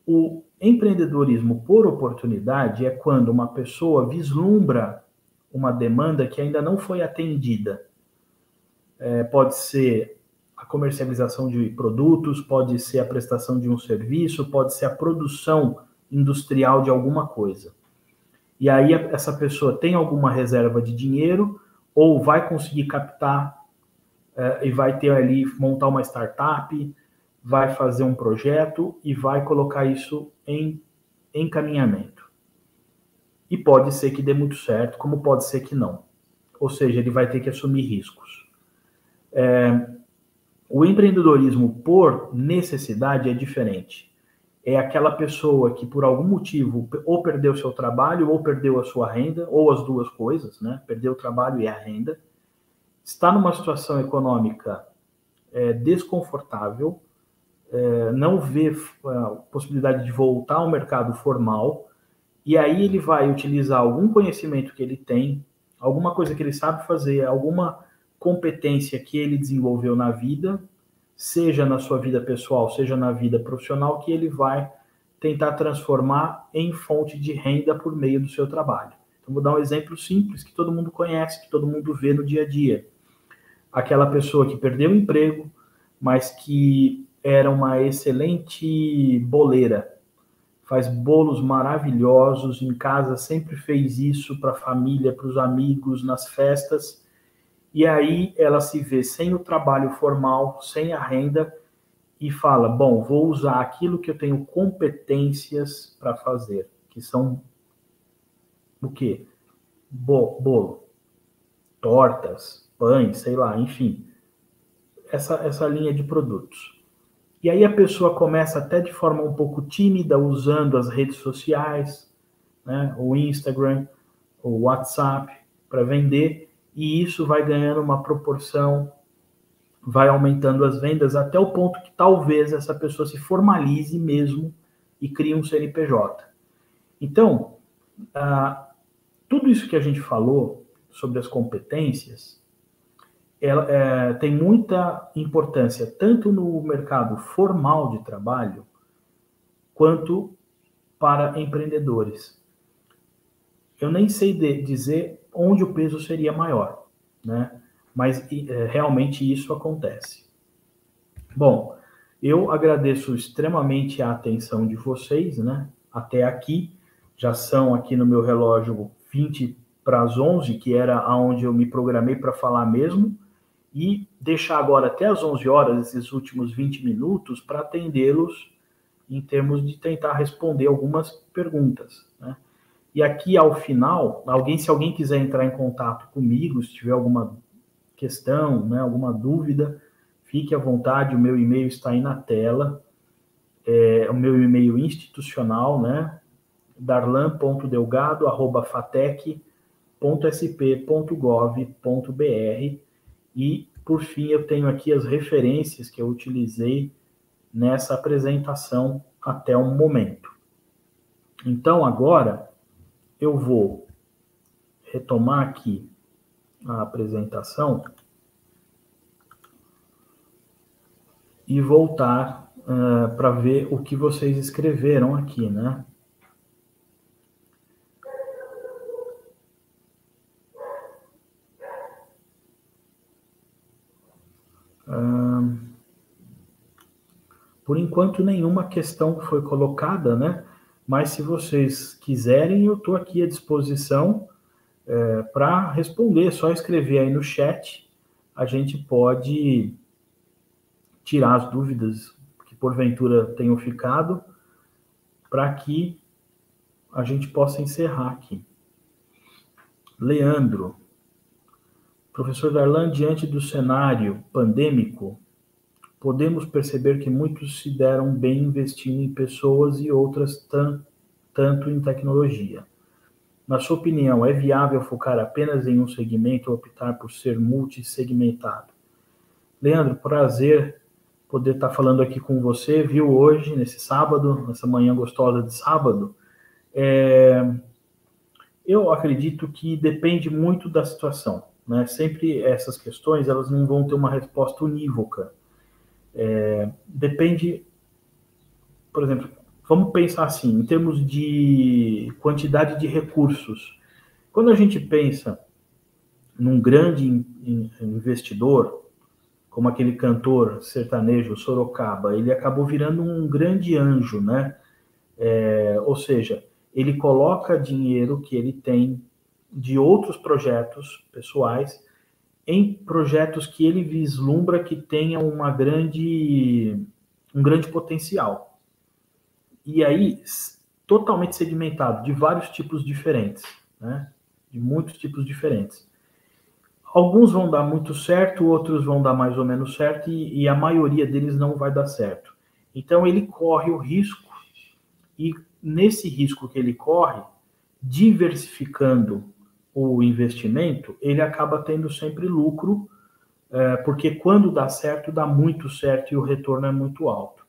O empreendedorismo por oportunidade é quando uma pessoa vislumbra uma demanda que ainda não foi atendida. Pode ser a comercialização de produtos, pode ser a prestação de um serviço, pode ser a produção industrial de alguma coisa. E aí essa pessoa tem alguma reserva de dinheiro ou vai conseguir captar e vai ter ali, montar uma startup, vai fazer um projeto e vai colocar isso em encaminhamento. E pode ser que dê muito certo, como pode ser que não. Ou seja, ele vai ter que assumir riscos. O empreendedorismo por necessidade é diferente. É aquela pessoa que, por algum motivo, ou perdeu seu trabalho, ou perdeu a sua renda, ou as 2 coisas, né? Perdeu o trabalho e a renda, está numa situação econômica desconfortável, não vê a possibilidade de voltar ao mercado formal, e aí ele vai utilizar algum conhecimento que ele tem, alguma coisa que ele sabe fazer, alguma competência que ele desenvolveu na vida, seja na sua vida pessoal, seja na vida profissional, que ele vai tentar transformar em fonte de renda por meio do seu trabalho. Então, vou dar um exemplo simples que todo mundo conhece, que todo mundo vê no dia a dia. Aquela pessoa que perdeu o emprego, mas que era uma excelente boleira, faz bolos maravilhosos em casa, sempre fez isso para a família, para os amigos, nas festas, e aí ela se vê sem o trabalho formal, sem a renda, e fala, bom, vou usar aquilo que eu tenho competências para fazer, que são o quê? Bolo, tortas, pães, sei lá, enfim, essa linha de produtos. E aí a pessoa começa até de forma um pouco tímida, usando as redes sociais, né, o Instagram, o WhatsApp, para vender, e isso vai ganhando uma proporção, vai aumentando as vendas até o ponto que talvez essa pessoa se formalize mesmo e crie um CNPJ. Então, tudo isso que a gente falou sobre as competências, ela tem muita importância tanto no mercado formal de trabalho quanto para empreendedores. Eu nem sei dizer onde o peso seria maior, né? Mas realmente isso acontece. Bom, eu agradeço extremamente a atenção de vocês, né? Até aqui, já são aqui no meu relógio 20 para as 11, que era onde eu me programei para falar mesmo, e deixar agora até as 11 horas, esses últimos 20 minutos, para atendê-los em termos de tentar responder algumas perguntas, né? E aqui ao final, se alguém quiser entrar em contato comigo, se tiver alguma questão, né, alguma dúvida, fique à vontade, o meu e-mail está aí na tela, o meu e-mail institucional, né, darlan.delgado@fatec.com.br. e, por fim, eu tenho aqui as referências que eu utilizei nessa apresentação até o momento. Então, agora, eu vou retomar aqui a apresentação e voltar para ver o que vocês escreveram aqui, né? Por enquanto, nenhuma questão foi colocada, né? Mas se vocês quiserem, eu estou aqui à disposição para responder. É só escrever aí no chat. A gente pode tirar as dúvidas que porventura tenham ficado para que a gente possa encerrar aqui. Leandro. Professor Darlan, diante do cenário pandêmico, podemos perceber que muitos se deram bem investindo em pessoas e outras tanto em tecnologia. Na sua opinião, é viável focar apenas em um segmento ou optar por ser multissegmentado? Leandro, prazer poder estar falando aqui com você, viu, hoje, nesse sábado, nessa manhã gostosa de sábado. Eu acredito que depende muito da situação, né? Sempre essas questões, elas não vão ter uma resposta unívoca. Depende, por exemplo, vamos pensar assim, em termos de quantidade de recursos. Quando a gente pensa num grande investidor, como aquele cantor sertanejo Sorocaba, ele acabou virando um grande anjo, né? Ou seja, ele coloca dinheiro que ele tem de outros projetos pessoais em projetos que ele vislumbra que tenham um grande potencial. E aí, totalmente segmentado, de vários tipos diferentes, né? De muitos tipos diferentes. Alguns vão dar muito certo, outros vão dar mais ou menos certo, e a maioria deles não vai dar certo. Então, ele corre o risco, e nesse risco que ele corre, diversificando o investimento, ele acaba tendo sempre lucro, porque quando dá certo, dá muito certo e o retorno é muito alto.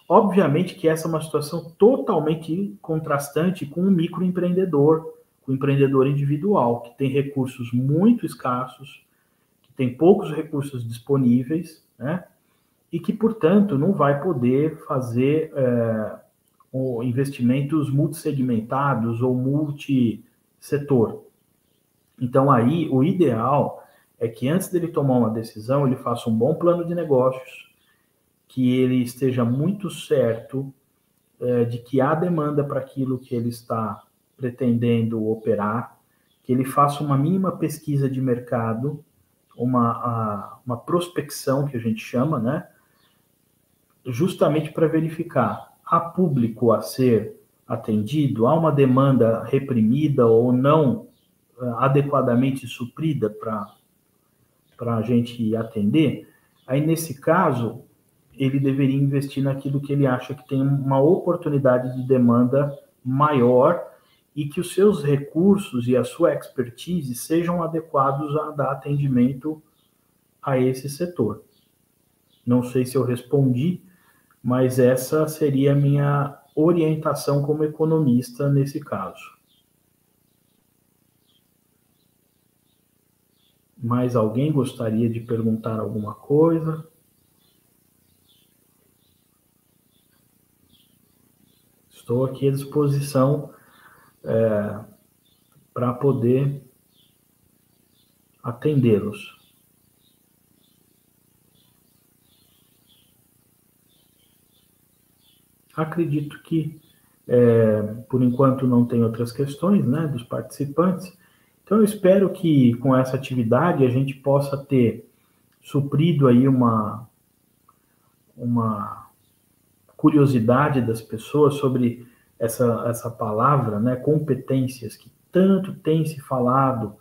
Obviamente que essa é uma situação totalmente contrastante com o microempreendedor, com o empreendedor individual, que tem recursos muito escassos, que tem poucos recursos disponíveis, né? E que, portanto, não vai poder fazer investimentos multissegmentados ou multissetor. Então, aí, o ideal é que antes dele tomar uma decisão, ele faça um bom plano de negócios, que ele esteja muito certo de que há demanda para aquilo que ele está pretendendo operar, que ele faça uma mínima pesquisa de mercado, uma prospecção, que a gente chama, né? Justamente para verificar, há público a ser atendido, há uma demanda reprimida ou não adequadamente suprida para a gente atender. Aí, nesse caso, ele deveria investir naquilo que ele acha que tem uma oportunidade de demanda maior e que os seus recursos e a sua expertise sejam adequados a dar atendimento a esse setor. Não sei se eu respondi, mas essa seria a minha orientação como economista nesse caso. Mais alguém gostaria de perguntar alguma coisa? Estou aqui à disposição para poder atendê-los. Acredito que, por enquanto, não tem outras questões, né, dos participantes. Então, eu espero que, com essa atividade, a gente possa ter suprido aí uma curiosidade das pessoas sobre essa palavra, né, competências, que tanto tem se falado,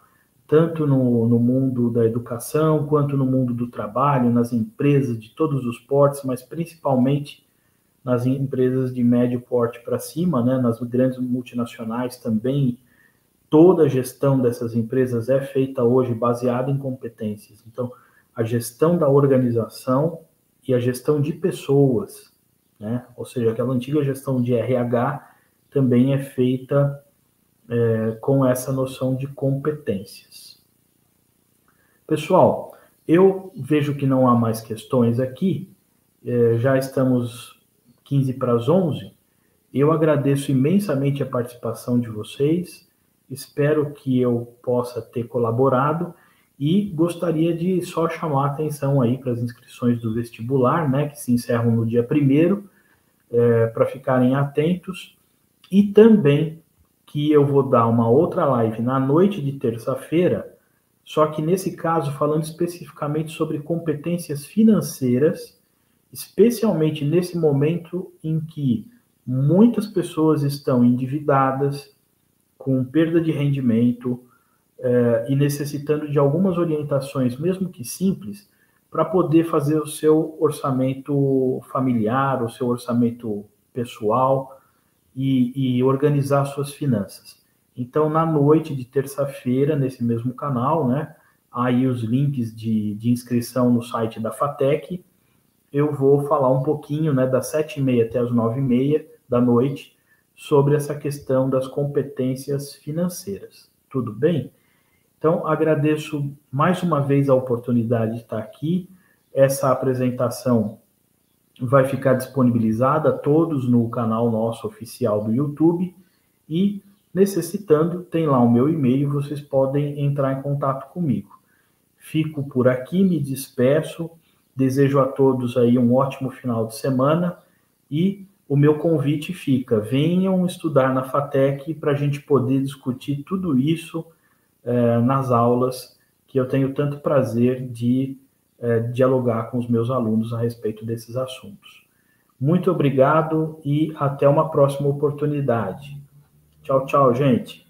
tanto no mundo da educação, quanto no mundo do trabalho, nas empresas de todos os portes, mas principalmente nas empresas de médio porte para cima, né, nas grandes multinacionais também toda a gestão dessas empresas é feita hoje baseada em competências. Então, a gestão da organização e a gestão de pessoas, né? Ou seja, aquela antiga gestão de RH também é feita com essa noção de competências. Pessoal, eu vejo que não há mais questões aqui, já estamos 15 para as 11. Eu agradeço imensamente a participação de vocês, espero que eu possa ter colaborado e gostaria de só chamar a atenção aí para as inscrições do vestibular, né, que se encerram no dia 1º, para ficarem atentos, e também que eu vou dar uma outra live na noite de terça-feira, só que nesse caso falando especificamente sobre competências financeiras, especialmente nesse momento em que muitas pessoas estão endividadas, com perda de rendimento e necessitando de algumas orientações, mesmo que simples, para poder fazer o seu orçamento familiar, o seu orçamento pessoal e organizar suas finanças. Então, na noite de terça-feira, nesse mesmo canal, né, aí os links de inscrição no site da FATEC, eu vou falar um pouquinho, né, das 7h30 até as 9h30 da noite, sobre essa questão das competências financeiras. Tudo bem? Então, agradeço mais uma vez a oportunidade de estar aqui. Essa apresentação vai ficar disponibilizada a todos no canal nosso oficial do YouTube e, necessitando, tem lá o meu e-mail, vocês podem entrar em contato comigo. Fico por aqui, me despeço, desejo a todos aí um ótimo final de semana e o meu convite fica, venham estudar na FATEC para a gente poder discutir tudo isso nas aulas, que eu tenho tanto prazer de dialogar com os meus alunos a respeito desses assuntos. Muito obrigado e até uma próxima oportunidade. Tchau, tchau, gente.